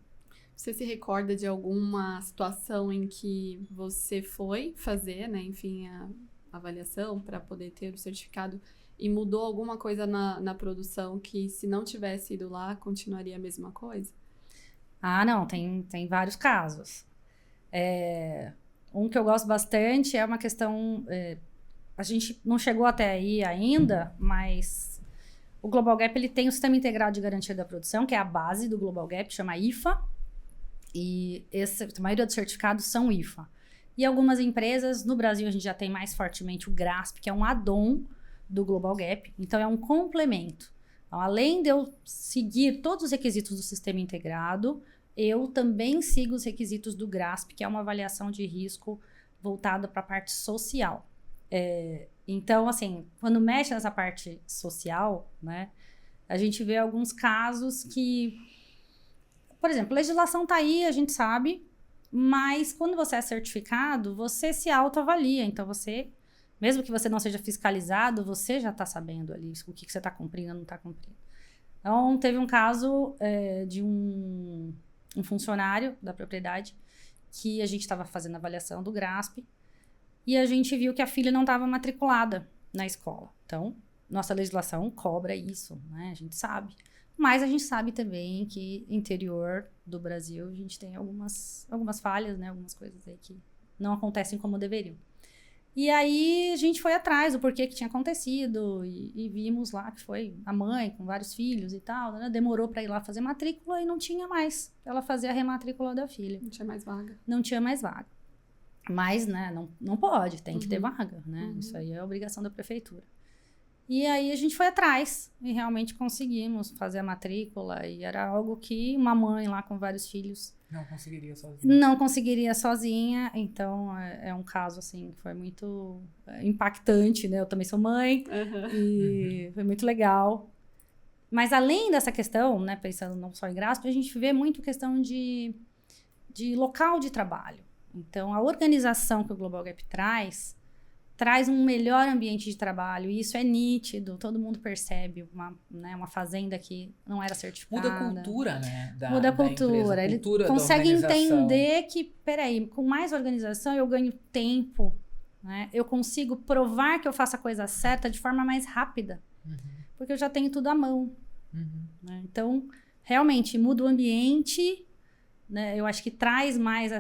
Você se recorda de alguma situação em que você foi fazer, né, enfim, a avaliação para poder ter o certificado e mudou alguma coisa na produção que, se não tivesse ido lá, continuaria a mesma coisa? Ah, não, tem vários casos. Um que eu gosto bastante é uma questão... a gente não chegou até aí ainda, mas o Global Gap ele tem o Sistema Integrado de Garantia da Produção, que é a base do Global Gap, chama IFA. E a maioria dos certificados são IFA. E algumas empresas, no Brasil a gente já tem mais fortemente o GRASP, que é um add-on do Global Gap. Então, é um complemento. Então, além de eu seguir todos os requisitos do Sistema Integrado, eu também sigo os requisitos do GRASP, que é uma avaliação de risco voltada para a parte social. Então, assim, quando mexe nessa parte social, né, a gente vê alguns casos que... Por exemplo, legislação tá aí, a gente sabe, mas quando você é certificado, você se autoavalia. Então, mesmo que você não seja fiscalizado, você já está sabendo ali o que você está cumprindo ou não está cumprindo. Então, teve um caso de um funcionário da propriedade que a gente estava fazendo a avaliação do GRASP e a gente viu que a filha não estava matriculada na escola. Então, nossa legislação cobra isso, né? A gente sabe. Mas a gente sabe também que interior do Brasil a gente tem algumas falhas, né? Algumas coisas aí que não acontecem como deveriam. E aí a gente foi atrás do porquê que tinha acontecido e vimos lá que foi a mãe com vários filhos e tal, né? Demorou para ir lá fazer matrícula e não tinha mais. Ela fazia a rematrícula da filha. Não tinha mais vaga. Não tinha mais vaga. Mas, né? Não pode, tem que ter vaga, né? Isso aí é obrigação da prefeitura. E aí a gente foi atrás e realmente conseguimos fazer a matrícula e era algo que uma mãe lá com vários filhos não conseguiria sozinha, então é um caso assim que foi muito impactante, né? Eu também sou mãe e foi muito legal. Mas além dessa questão, né, pensando não só em GRASP, a gente vê muito questão de local de trabalho. Então a organização que o Global Gap traz um melhor ambiente de trabalho, e isso é nítido, todo mundo percebe, uma fazenda que não era certificada. Muda a cultura, né? Muda a cultura. Ele consegue entender que, peraí, com mais organização eu ganho tempo, né? Eu consigo provar que eu faço a coisa certa de forma mais rápida, porque eu já tenho tudo à mão. Né? Então, realmente, muda o ambiente, né? Eu acho que traz mais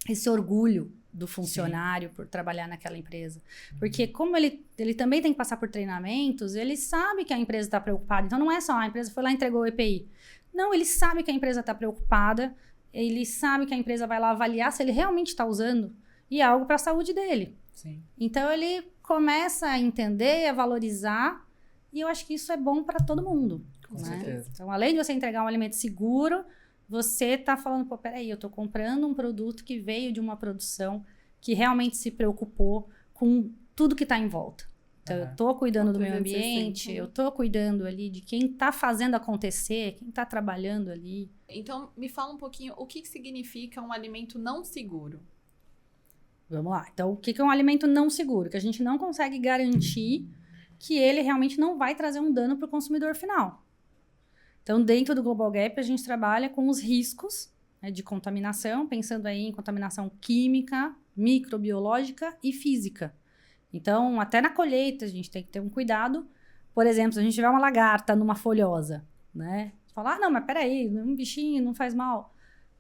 esse orgulho, do funcionário por trabalhar naquela empresa. Porque como ele também tem que passar por treinamentos, ele sabe que a empresa está preocupada. Então, não é só a empresa foi lá e entregou o EPI. Não, ele sabe que a empresa está preocupada, ele sabe que a empresa vai lá avaliar se ele realmente está usando e é algo para a saúde dele. Sim. Então, ele começa a entender, a valorizar, e eu acho que isso é bom para todo mundo. Com certeza. Então, além de você entregar um alimento seguro, você está falando, pô, peraí, eu estou comprando um produto que veio de uma produção que realmente se preocupou com tudo que está em volta. Então, eu estou cuidando do meio ambiente, eu estou cuidando ali de quem está fazendo acontecer, quem está trabalhando ali. Então, me fala um pouquinho, o que significa um alimento não seguro? Vamos lá. Então, o que é um alimento não seguro? Que a gente não consegue garantir que ele realmente não vai trazer um dano para o consumidor final. Então, dentro do Global Gap, a gente trabalha com os riscos, né, de contaminação, pensando aí em contaminação química, microbiológica e física. Então, até na colheita, a gente tem que ter um cuidado. Por exemplo, se a gente tiver uma lagarta numa folhosa, né? Falar, não, mas peraí, um bichinho não faz mal.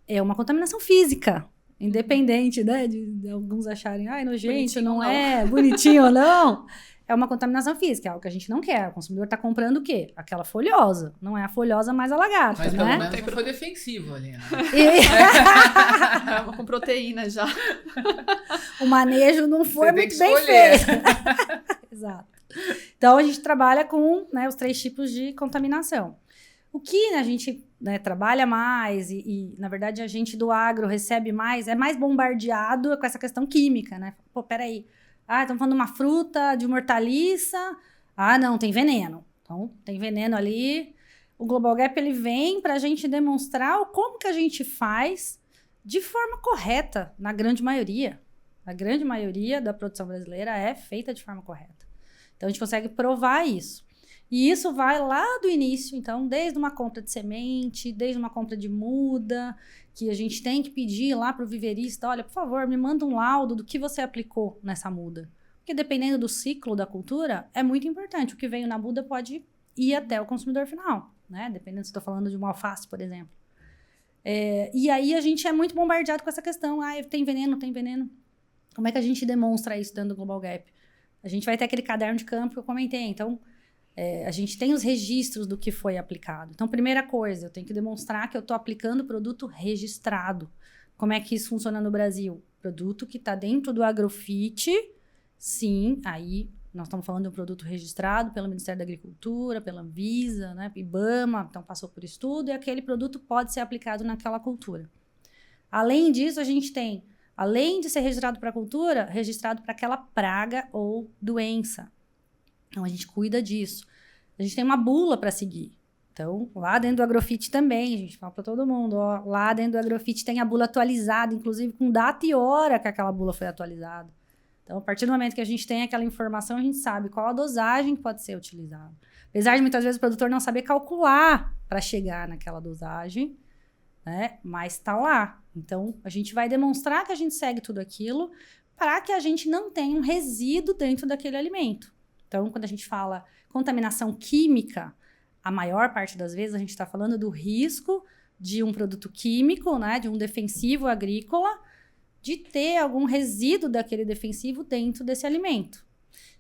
É uma contaminação física, independente, né? De alguns acharem, ai, nojento, Bonitinho não não. é, bonitinho ou não. É uma contaminação física, é algo que a gente não quer. O consumidor está comprando o quê? Aquela folhosa. Não é a folhosa, mas a lagarta, Mas né? pelo menos não foi defensivo ali, né? Com proteína já. O manejo não foi Você tem muito que bem escolher. feito. Exato. Então, a gente trabalha com, né, os 3 tipos de contaminação. O que a gente, né, trabalha mais e, na verdade, a gente do agro recebe mais, é mais bombardeado com essa questão química, né? Pô, peraí. Ah, estamos falando de uma fruta, de uma hortaliça. Ah, não, tem veneno. Então, tem veneno ali. O Global Gap, ele vem para a gente demonstrar como que a gente faz de forma correta, na grande maioria. A grande maioria da produção brasileira é feita de forma correta. Então, a gente consegue provar isso. E isso vai lá do início, então, desde uma compra de semente, desde uma compra de muda, que a gente tem que pedir lá para o viveirista, olha, por favor, me manda um laudo do que você aplicou nessa muda. Porque dependendo do ciclo da cultura, é muito importante. O que veio na muda pode ir até o consumidor final, né? Dependendo se estou falando de uma alface, por exemplo. E aí a gente é muito bombardeado com essa questão, tem veneno, tem veneno. Como é que a gente demonstra isso dentro do Global Gap? A gente vai ter aquele caderno de campo que eu comentei, então... a gente tem os registros do que foi aplicado. Então, primeira coisa, eu tenho que demonstrar que eu estou aplicando produto registrado. Como é que isso funciona no Brasil? Produto que está dentro do Agrofit, sim, aí nós estamos falando de um produto registrado pelo Ministério da Agricultura, pela Anvisa, né, IBAMA, então passou por estudo, e aquele produto pode ser aplicado naquela cultura. Além disso, a gente tem, além de ser registrado para a cultura, registrado para aquela praga ou doença. Então, a gente cuida disso. A gente tem uma bula para seguir. Então, lá dentro do Agrofit também, a gente fala para todo mundo, ó, lá dentro do Agrofit tem a bula atualizada, inclusive com data e hora que aquela bula foi atualizada. Então, a partir do momento que a gente tem aquela informação, a gente sabe qual a dosagem que pode ser utilizada. Apesar de muitas vezes o produtor não saber calcular para chegar naquela dosagem, né? Mas está lá. Então, a gente vai demonstrar que a gente segue tudo aquilo para que a gente não tenha um resíduo dentro daquele alimento. Então, quando a gente fala contaminação química, a maior parte das vezes a gente está falando do risco de um produto químico, né, de um defensivo agrícola, de ter algum resíduo daquele defensivo dentro desse alimento.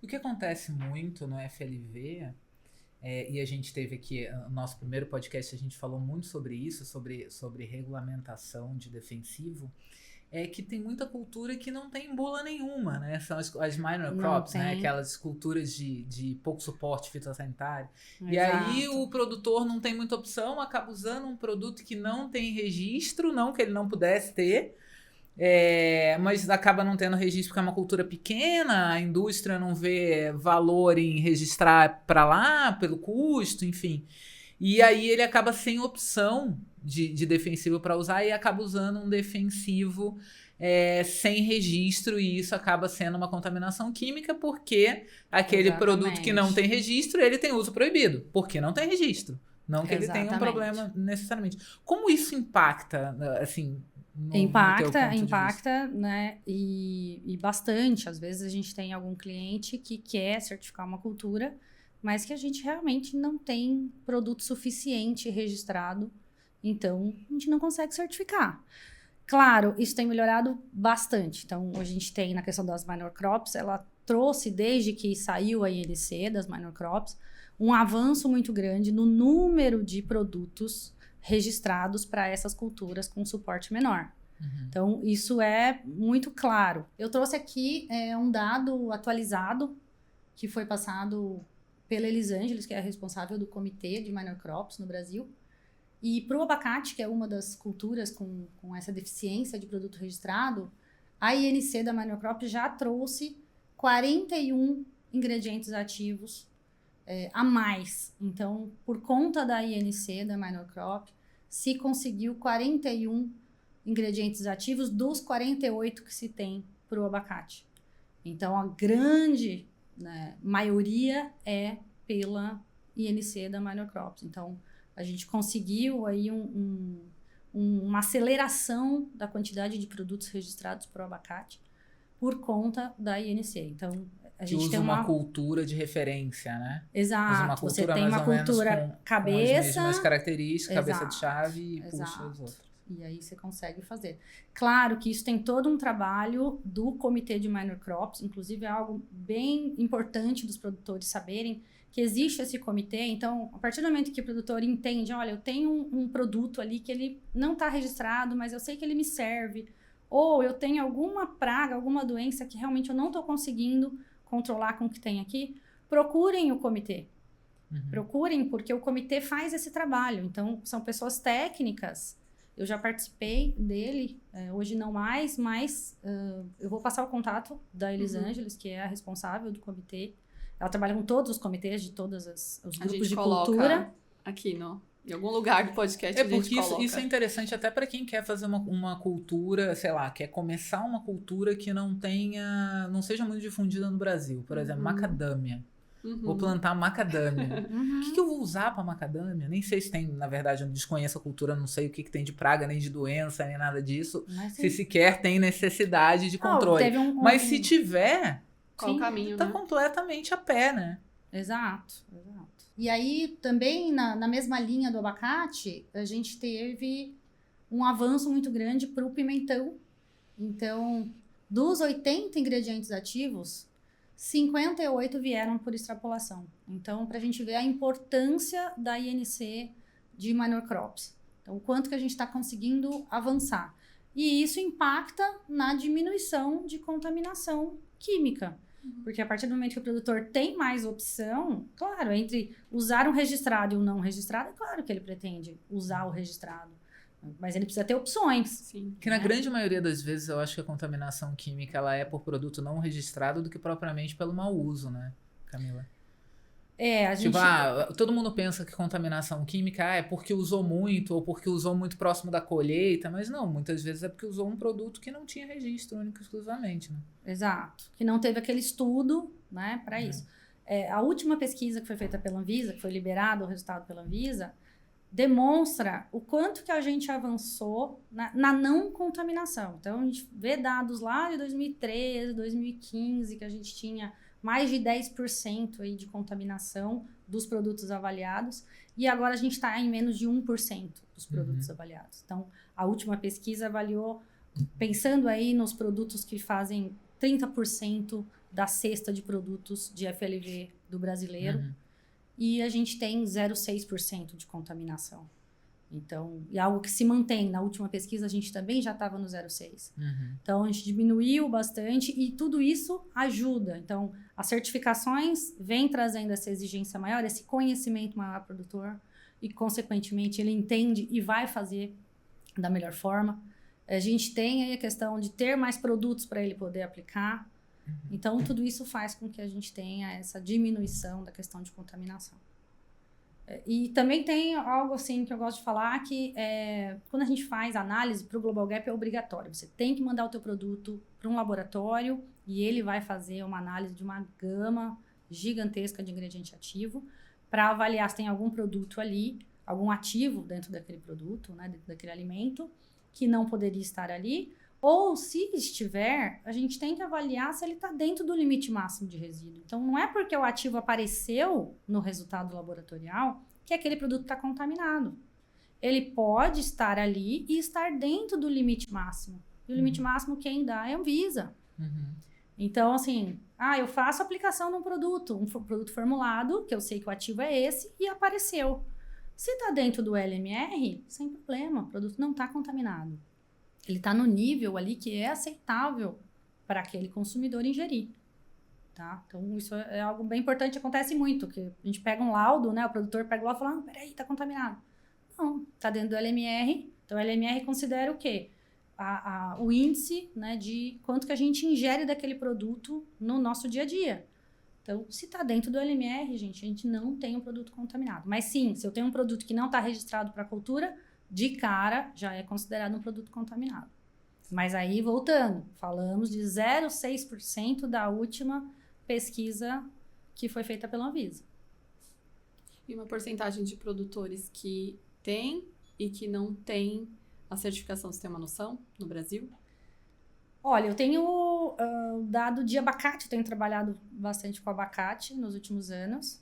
O que acontece muito no FLV, e a gente teve aqui, no nosso primeiro podcast, a gente falou muito sobre isso, sobre regulamentação de defensivo, é que tem muita cultura que não tem bula nenhuma, né? São as minor crops, né? Aquelas culturas de pouco suporte fitossanitário. Exato. E aí o produtor não tem muita opção, acaba usando um produto que não tem registro, não que ele não pudesse ter, mas acaba não tendo registro porque é uma cultura pequena, a indústria não vê valor em registrar para lá, pelo custo, enfim. E aí ele acaba sem opção de defensivo para usar e acaba usando um defensivo sem registro, e isso acaba sendo uma contaminação química porque aquele produto que não tem registro, ele tem uso proibido, porque não tem registro. Não que ele tenha um problema necessariamente. Como isso impacta, assim, Impacta, né? E bastante. Às vezes a gente tem algum cliente que quer certificar uma cultura, mas que a gente realmente não tem produto suficiente registrado, então a gente não consegue certificar. Claro, isso tem melhorado bastante. Então, hoje a gente tem, na questão das minor crops, ela trouxe, desde que saiu a INC das minor crops, um avanço muito grande no número de produtos registrados para essas culturas com suporte menor. Então, isso é muito claro. Eu trouxe aqui um dado atualizado que foi passado pela Elisângeles, que é a responsável do Comitê de Minor Crops no Brasil. E para o abacate, que é uma das culturas com essa deficiência de produto registrado, a INC da Minor Crop já trouxe 41 ingredientes ativos a mais. Então, por conta da INC da Minor Crop, se conseguiu 41 ingredientes ativos dos 48 que se tem para o abacate. Então, a grande maioria é pela INC da Minor Crops. Então, a gente conseguiu aí uma aceleração da quantidade de produtos registrados para o abacate por conta da INC. Então, a gente usa tem uma cultura de referência, né? Exato. Uma Você cultura tem uma cultura cabeça, com as mesmas características, cabeça de chave e exato. puxa as outras. E aí você consegue fazer. Claro que isso tem todo um trabalho do Comitê de Minor Crops, inclusive é algo bem importante dos produtores saberem que existe esse comitê. Então, a partir do momento que o produtor entende, olha, eu tenho um produto ali que ele não está registrado, mas eu sei que ele me serve, ou eu tenho alguma praga, alguma doença que realmente eu não estou conseguindo controlar com o que tem aqui, procurem o comitê. Procurem, porque o comitê faz esse trabalho. Então, são pessoas técnicas. Eu já participei dele, hoje não mais, mas eu vou passar o contato da Elisângeles, que é a responsável do comitê. Ela trabalha com todos os comitês de todos os grupos de cultura. Aqui em algum lugar do podcast a gente coloca. Porque isso é interessante até para quem quer fazer uma cultura, sei lá, quer começar uma cultura que não seja muito difundida no Brasil. Por exemplo, macadâmia. Vou plantar macadâmia. O que eu vou usar para macadâmia? Nem sei se tem, na verdade, eu desconheço a cultura, não sei o que tem de praga, nem de doença, nem nada disso. Se sequer tem necessidade de controle. Mas se tiver, qual o caminho, tá completamente a pé, né? Exato. E aí, também, na mesma linha do abacate, a gente teve um avanço muito grande para o pimentão. Então, dos 80 ingredientes ativos, 58 vieram por extrapolação. Então, para a gente ver a importância da INC de Minor Crops. Então, o quanto que a gente está conseguindo avançar. E isso impacta na diminuição de contaminação química. Porque a partir do momento que o produtor tem mais opção, claro, entre usar um registrado e um não registrado, é claro que ele pretende usar o registrado. Mas ele precisa ter opções. Sim. Que na grande maioria das vezes eu acho que a contaminação química ela é por produto não registrado do que propriamente pelo mau uso, né, Camila? A gente... todo mundo pensa que contaminação química é porque usou muito ou porque usou muito próximo da colheita, mas não, muitas vezes é porque usou um produto que não tinha registro único e exclusivamente, né? Exato, que não teve aquele estudo, né, para isso. A última pesquisa que foi feita pela Anvisa, que foi liberado o resultado pela Anvisa, demonstra o quanto que a gente avançou na não contaminação. Então, a gente vê dados lá de 2013, 2015, que a gente tinha mais de 10% aí de contaminação dos produtos avaliados, e agora a gente está em menos de 1% dos produtos avaliados. Então, a última pesquisa avaliou, pensando aí nos produtos que fazem 30% da cesta de produtos de FLV do brasileiro, e a gente tem 0,6% de contaminação. Então, e algo que se mantém. Na última pesquisa, a gente também já estava no 0,6%. Então, a gente diminuiu bastante e tudo isso ajuda. Então, as certificações vêm trazendo essa exigência maior, esse conhecimento maior ao produtor e, consequentemente, ele entende e vai fazer da melhor forma. A gente tem aí a questão de ter mais produtos para ele poder aplicar. Então, tudo isso faz com que a gente tenha essa diminuição da questão de contaminação. E também tem algo assim que eu gosto de falar, que quando a gente faz análise para o Global Gap é obrigatório. Você tem que mandar o teu produto para um laboratório e ele vai fazer uma análise de uma gama gigantesca de ingrediente ativo para avaliar se tem algum produto ali, algum ativo dentro daquele produto, né, dentro daquele alimento, que não poderia estar ali. Ou, se estiver, a gente tem que avaliar se ele está dentro do limite máximo de resíduo. Então, não é porque o ativo apareceu no resultado laboratorial que aquele produto está contaminado. ele pode estar ali e estar dentro do limite máximo. E o limite máximo quem dá é a Anvisa. Então, assim, eu faço a aplicação de um produto formulado, que eu sei que o ativo é esse, e apareceu. Se está dentro do LMR, sem problema, o produto não está contaminado. Ele está no nível ali que é aceitável para aquele consumidor ingerir. Tá? Então, isso é algo bem importante, acontece muito, que a gente pega um laudo, né? O produtor pega o laudo e fala, peraí, está contaminado. Não, está dentro do LMR. Então, o LMR considera o quê? O índice, né, de quanto que a gente ingere daquele produto no nosso dia a dia. Então, se está dentro do LMR, gente, a gente não tem um produto contaminado. Mas sim, se eu tenho um produto que não está registrado para cultura, de cara já é considerado um produto contaminado. Mas aí, voltando, falamos de 0,6% da última pesquisa que foi feita pela Anvisa. E uma porcentagem de produtores que tem e que não tem a certificação, você tem uma noção no Brasil? Olha, eu tenho dado de abacate, eu tenho trabalhado bastante com abacate nos últimos anos.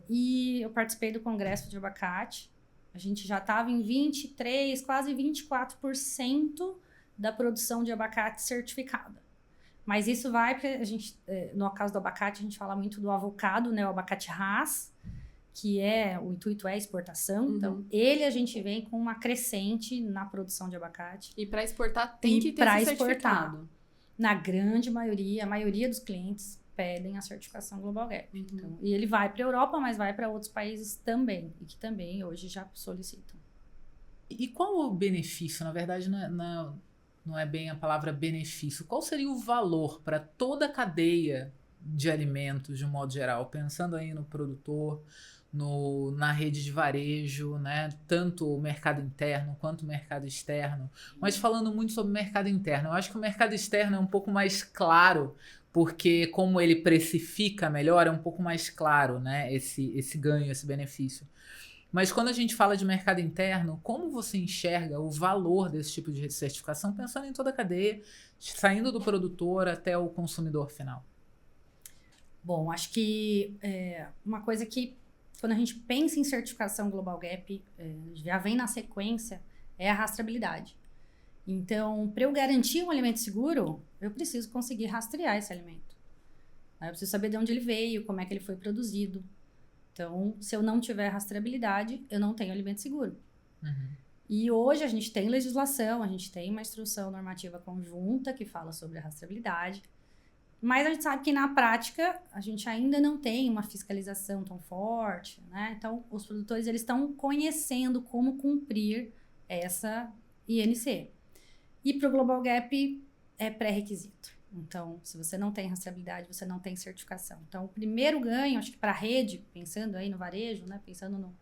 E eu participei do congresso de abacate. A gente já estava em 23%, quase 24% da produção de abacate certificada. Mas isso vai, porque a gente, no caso do abacate, a gente fala muito do avocado, né? O abacate Hass, que o intuito é a exportação. Então, a gente vem com uma crescente na produção de abacate. E para exportar tem que ter esse certificado. Na grande maioria, a maioria dos clientes pedem a certificação Global Gap. Então, e ele vai para a Europa, mas vai para outros países também, e que também hoje já solicitam. E qual o benefício? Na verdade, não é bem a palavra benefício. Qual seria o valor para toda a cadeia de alimentos, de um modo geral? Pensando aí no produtor, na rede de varejo, né? Tanto o mercado interno quanto o mercado externo. Mas falando muito sobre o mercado interno, eu acho que o mercado externo é um pouco mais claro, porque como ele precifica melhor, é um pouco mais claro, né? Esse ganho, esse benefício. Mas quando a gente fala de mercado interno, como você enxerga o valor desse tipo de certificação, pensando em toda a cadeia, saindo do produtor até o consumidor final? Bom, acho que uma coisa que, quando a gente pensa em certificação Global Gap, já vem na sequência, é a rastreabilidade. Então, para eu garantir um alimento seguro, eu preciso conseguir rastrear esse alimento. Eu preciso saber de onde ele veio, como é que ele foi produzido. Então, se eu não tiver rastreabilidade, eu não tenho alimento seguro. E hoje a gente tem legislação, a gente tem uma instrução normativa conjunta que fala sobre a rastreabilidade, mas a gente sabe que na prática a gente ainda não tem uma fiscalização tão forte, né? Então, os produtores eles estão conhecendo como cumprir essa INC. E para o Global Gap é pré-requisito. Então, se você não tem rastreabilidade, você não tem certificação. Então, o primeiro ganho, acho que para a rede, pensando aí no varejo, né, pensando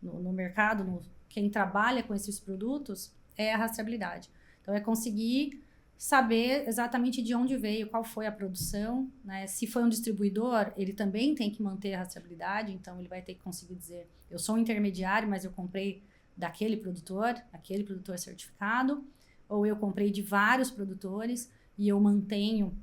no mercado, quem trabalha com esses produtos, é a rastreabilidade. Então, é conseguir saber exatamente de onde veio, qual foi a produção, né? Se foi um distribuidor, ele também tem que manter a rastreabilidade, então ele vai ter que conseguir dizer, eu sou um intermediário, mas eu comprei daquele produtor certificado, ou eu comprei de vários produtores, e eu mantenho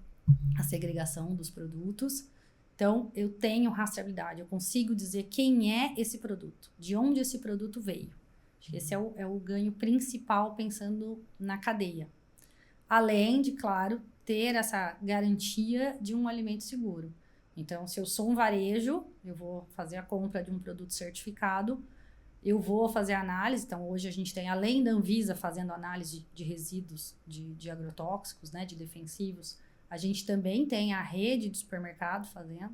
a segregação dos produtos. Então, eu tenho rastreabilidade, eu consigo dizer quem é esse produto, de onde esse produto veio. Acho que esse é o ganho principal pensando na cadeia. Além de, claro, ter essa garantia de um alimento seguro. Então, se eu sou um varejo, eu vou fazer a compra de um produto certificado, eu vou fazer a análise. Então, hoje a gente tem, além da Anvisa fazendo análise de resíduos de agrotóxicos, né, de defensivos, a gente também tem a rede de supermercado fazendo.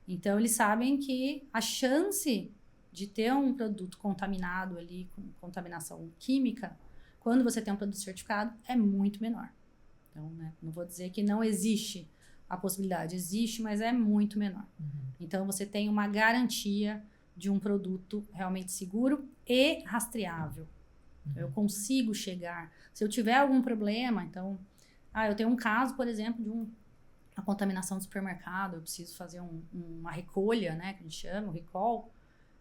Então, eles sabem que a chance de ter um produto contaminado ali, com contaminação química, quando você tem um produto certificado, é muito menor. Então, né, não vou dizer que não existe a possibilidade, existe, mas é muito menor. Então, você tem uma garantia de um produto realmente seguro e rastreável. Eu consigo chegar. Se eu tiver algum problema, então... eu tenho um caso, por exemplo, de uma contaminação do supermercado, eu preciso fazer uma recolha, né, que a gente chama, o recall.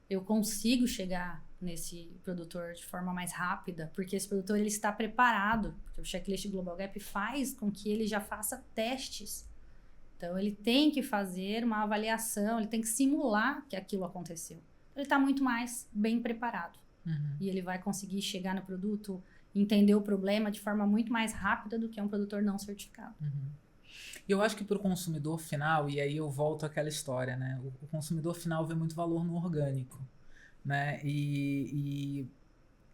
Eu consigo chegar nesse produtor de forma mais rápida, porque esse produtor ele está preparado, porque o checklist Global Gap faz com que ele já faça testes. Então, ele tem que fazer uma avaliação, ele tem que simular que aquilo aconteceu. Ele está muito mais bem preparado. E ele vai conseguir chegar no produto, entender o problema de forma muito mais rápida do que um produtor não certificado. E eu acho que para o consumidor final, e aí eu volto àquela história, né? O consumidor final vê muito valor no orgânico, né? E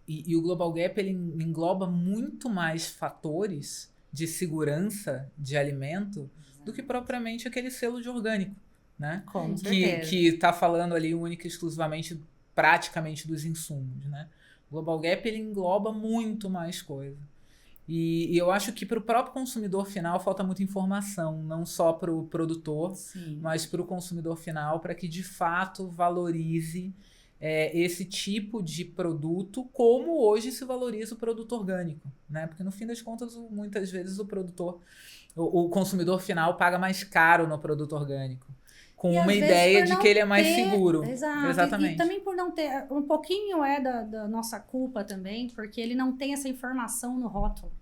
o Global Gap, ele engloba muito mais fatores de segurança de alimento do que propriamente aquele selo de orgânico, né? Com certeza. Que está falando ali única e exclusivamente, praticamente, dos insumos, né? O Global Gap, ele engloba muito mais coisa. E eu acho que para o próprio consumidor final falta muita informação, não só para o produtor, mas para o consumidor final, para que de fato valorize esse tipo de produto, como hoje se valoriza o produto orgânico, né? Porque no fim das contas, muitas vezes o consumidor final paga mais caro no produto orgânico, com uma ideia de que ele é mais seguro. Exato. Exatamente. E também por não ter, um pouquinho da nossa culpa também, porque ele não tem essa informação no rótulo.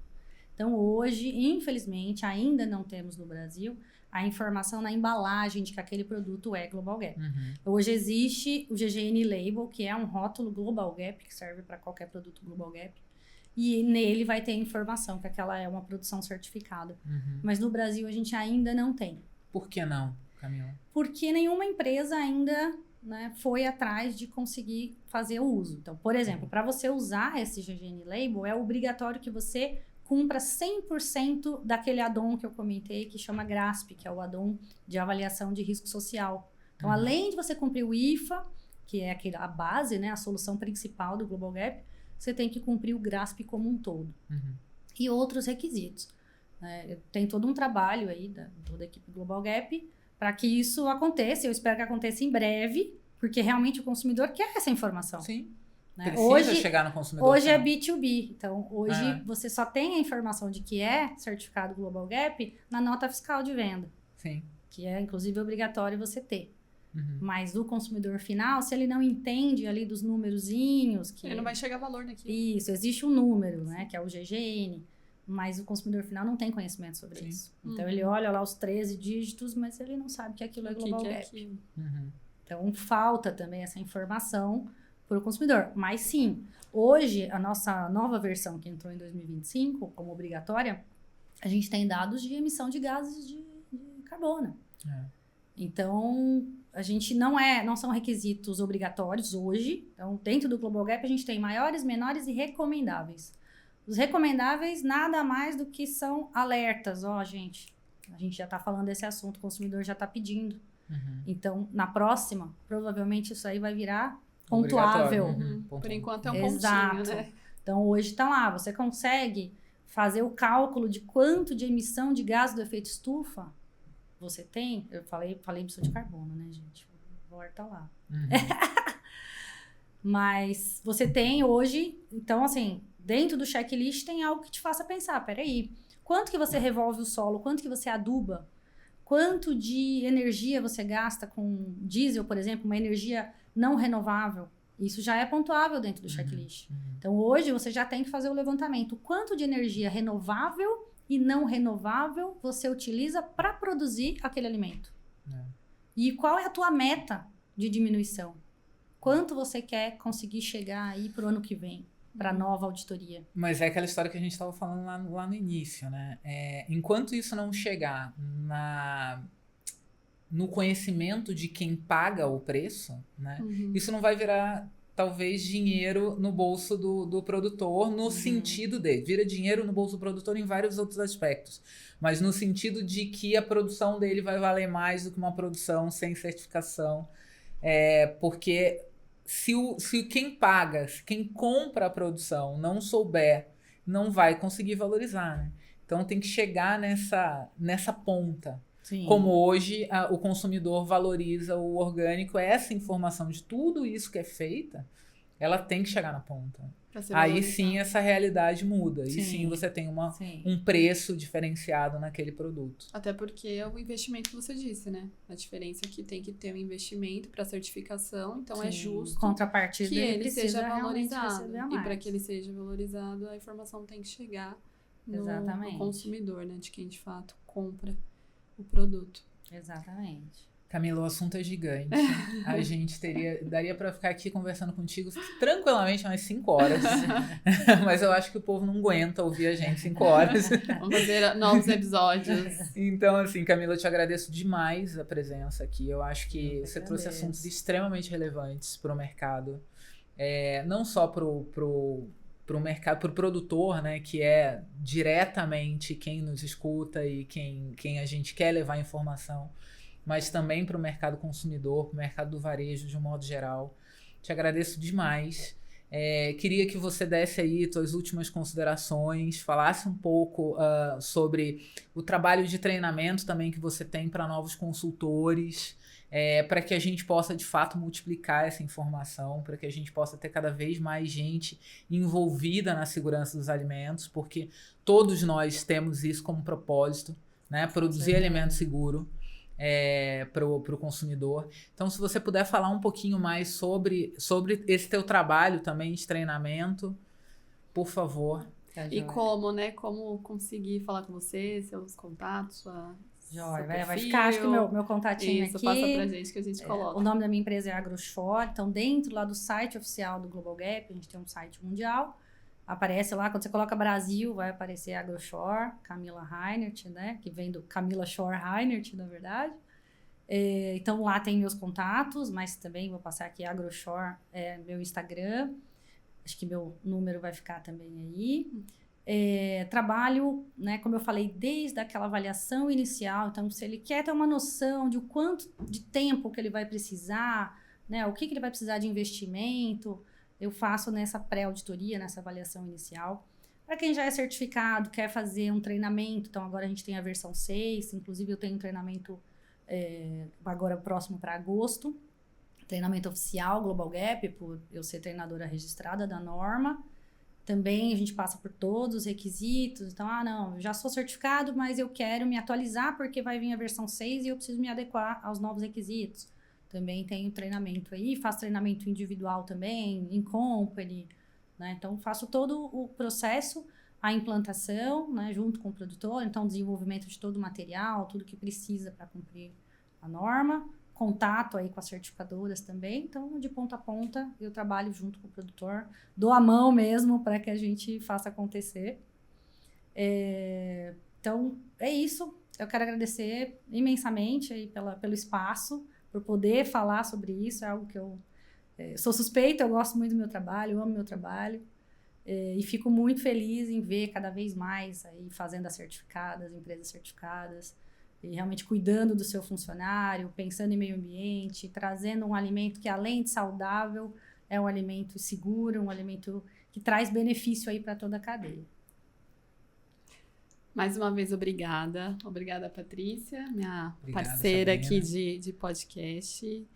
Então hoje, infelizmente, ainda não temos no Brasil a informação na embalagem de que aquele produto é Global Gap. Hoje existe o GGN Label, que é um rótulo Global Gap, que serve para qualquer produto Global Gap. E nele vai ter informação que aquela é uma produção certificada. Mas no Brasil a gente ainda não tem. Por que não, Camila? Porque nenhuma empresa ainda, né, foi atrás de conseguir fazer o uso. Então, por exemplo, para você usar esse GGN Label, é obrigatório que você cumpra 100% daquele add-on que eu comentei, que chama GRASP, que é o add-on de avaliação de risco social. Então, além de você cumprir o IFA, que é a base, né, a solução principal do Global Gap, você tem que cumprir o GRASP como um todo. E outros requisitos. Tem todo um trabalho aí da toda a equipe Global Gap para que isso aconteça. Eu espero que aconteça em breve, porque realmente o consumidor quer essa informação. Sim. Né? Precisa chegar no consumidor. Hoje é B2B. Então, hoje você só tem a informação de que é certificado Global Gap na nota fiscal de venda. Sim. Que é, inclusive, obrigatório você ter. Mas do consumidor final, se ele não entende ali dos numerozinhos... Ele não vai enxergar valor naquilo. Isso, existe um número, né? Que é o GGN. Mas o consumidor final não tem conhecimento sobre isso. Então, ele olha lá os 13 dígitos, mas ele não sabe que aquilo é Global Gap. Então, falta também essa informação para o consumidor. Mas sim, hoje, a nossa nova versão que entrou em 2025, como obrigatória, a gente tem dados de emissão de gases de carbono. Então, a gente não são requisitos obrigatórios hoje. Então, dentro do Global Gap, a gente tem maiores, menores e recomendáveis. Os recomendáveis, nada mais do que são alertas. Gente, a gente já está falando desse assunto, o consumidor já está pedindo. Então, na próxima, provavelmente isso aí vai virar pontuável. Por enquanto é um pontinho, né? Então, hoje está lá. Você consegue fazer o cálculo de quanto de emissão de gás do efeito estufa você tem. Eu falei emissão de carbono, né, gente? O valor tá lá. Mas você tem hoje... Então, assim, dentro do checklist tem algo que te faça pensar. Peraí, quanto que você revolve o solo? Quanto que você aduba? Quanto de energia você gasta com diesel, por exemplo? Uma energia não renovável. Isso já é pontuável dentro do checklist. Então, hoje, você já tem que fazer o levantamento. Quanto de energia renovável e não renovável você utiliza para produzir aquele alimento? E qual é a tua meta de diminuição? Quanto você quer conseguir chegar aí para o ano que vem? Para a nova auditoria. Mas é aquela história que a gente estava falando lá no início, né? Enquanto isso não chegar no conhecimento de quem paga o preço, né? Isso não vai virar, talvez, dinheiro no bolso do produtor, no sentido de... Vira dinheiro no bolso do produtor em vários outros aspectos. Mas no sentido de que a produção dele vai valer mais do que uma produção sem certificação. Porque... Se quem paga, se quem compra a produção não souber, não vai conseguir valorizar, né? Então tem que chegar nessa ponta. Sim. Como hoje o consumidor valoriza o orgânico, essa informação de tudo isso que é feita, ela tem que chegar na ponta. Aí sim essa realidade muda. E sim você tem um preço diferenciado naquele produto. Até porque é o investimento que você disse, né? A diferença é que tem que ter um investimento para certificação, então é justo contrapartida que ele seja valorizado. E para que ele seja valorizado, a informação tem que chegar no consumidor, né? De quem de fato compra o produto. Exatamente. Camila, o assunto é gigante. A gente daria para ficar aqui conversando contigo tranquilamente umas 5 horas. Mas eu acho que o povo não aguenta ouvir a gente 5 horas. Vamos fazer novos episódios. Então, assim, Camila, eu te agradeço demais a presença aqui. Eu acho que você trouxe assuntos extremamente relevantes para o mercado. Não só para o mercado, para o produtor, né, que é diretamente quem nos escuta e quem a gente quer levar informação, mas também para o mercado consumidor, para o mercado do varejo de um modo geral. Te agradeço demais. Queria que você desse aí suas últimas considerações, falasse um pouco sobre o trabalho de treinamento também que você tem para novos consultores, para que a gente possa, de fato, multiplicar essa informação, para que a gente possa ter cada vez mais gente envolvida na segurança dos alimentos, porque todos nós temos isso como propósito, né? Produzir alimento seguro para o consumidor. Então, se você puder falar um pouquinho mais sobre esse teu trabalho também de treinamento, por favor. E como, né? Como conseguir falar com você, seus contatos, sua... Joia, vai ficar, acho que meu contatinho Isso, aqui. passa pra gente que a gente coloca. O nome da minha empresa é AgroShore, então dentro lá do site oficial do Global Gap, a gente tem um site mundial, aparece lá, quando você coloca Brasil, vai aparecer AgroShore, Camila Reinert, né, que vem do Camila Shore Reinert, na verdade. Então lá tem meus contatos, mas também vou passar aqui, AgroShore é meu Instagram, acho que meu número vai ficar também aí. Trabalho, né, como eu falei, desde aquela avaliação inicial. Então, se ele quer ter uma noção de o quanto de tempo que ele vai precisar, né, o que ele vai precisar de investimento, eu faço nessa pré-auditoria, nessa avaliação inicial. Para quem já é certificado, quer fazer um treinamento, então agora a gente tem a versão 6, inclusive eu tenho um treinamento agora próximo para agosto, treinamento oficial Global Gap, por eu ser treinadora registrada da norma. Também a gente passa por todos os requisitos. Então, não, eu já sou certificado, mas eu quero me atualizar porque vai vir a versão 6 e eu preciso me adequar aos novos requisitos. Também tenho treinamento aí, faço treinamento individual também, em company, né? Então, faço todo o processo, a implantação, né, junto com o produtor. Então, desenvolvimento de todo o material, tudo que precisa para cumprir a norma. Contato aí com as certificadoras também, então de ponta a ponta eu trabalho junto com o produtor, dou a mão mesmo para que a gente faça acontecer. Então é isso, eu quero agradecer imensamente aí pelo espaço, por poder falar sobre isso, é algo que eu sou suspeita, eu gosto muito do meu trabalho, eu amo meu trabalho, e fico muito feliz em ver cada vez mais aí fazendas certificadas, empresas certificadas, e realmente cuidando do seu funcionário, pensando em meio ambiente, trazendo um alimento que, além de saudável, é um alimento seguro, um alimento que traz benefício aí para toda a cadeia. Mais uma vez, obrigada. Obrigada, Patrícia, minha Obrigado, parceira Sabrina. aqui de podcast.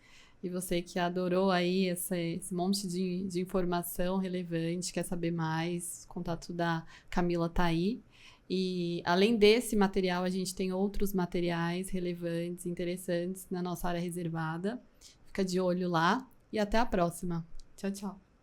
E você que adorou aí esse monte de informação relevante, quer saber mais, o contato da Camila tá aí. E além desse material, a gente tem outros materiais relevantes, interessantes na nossa área reservada. Fica de olho lá e até a próxima. Tchau, tchau.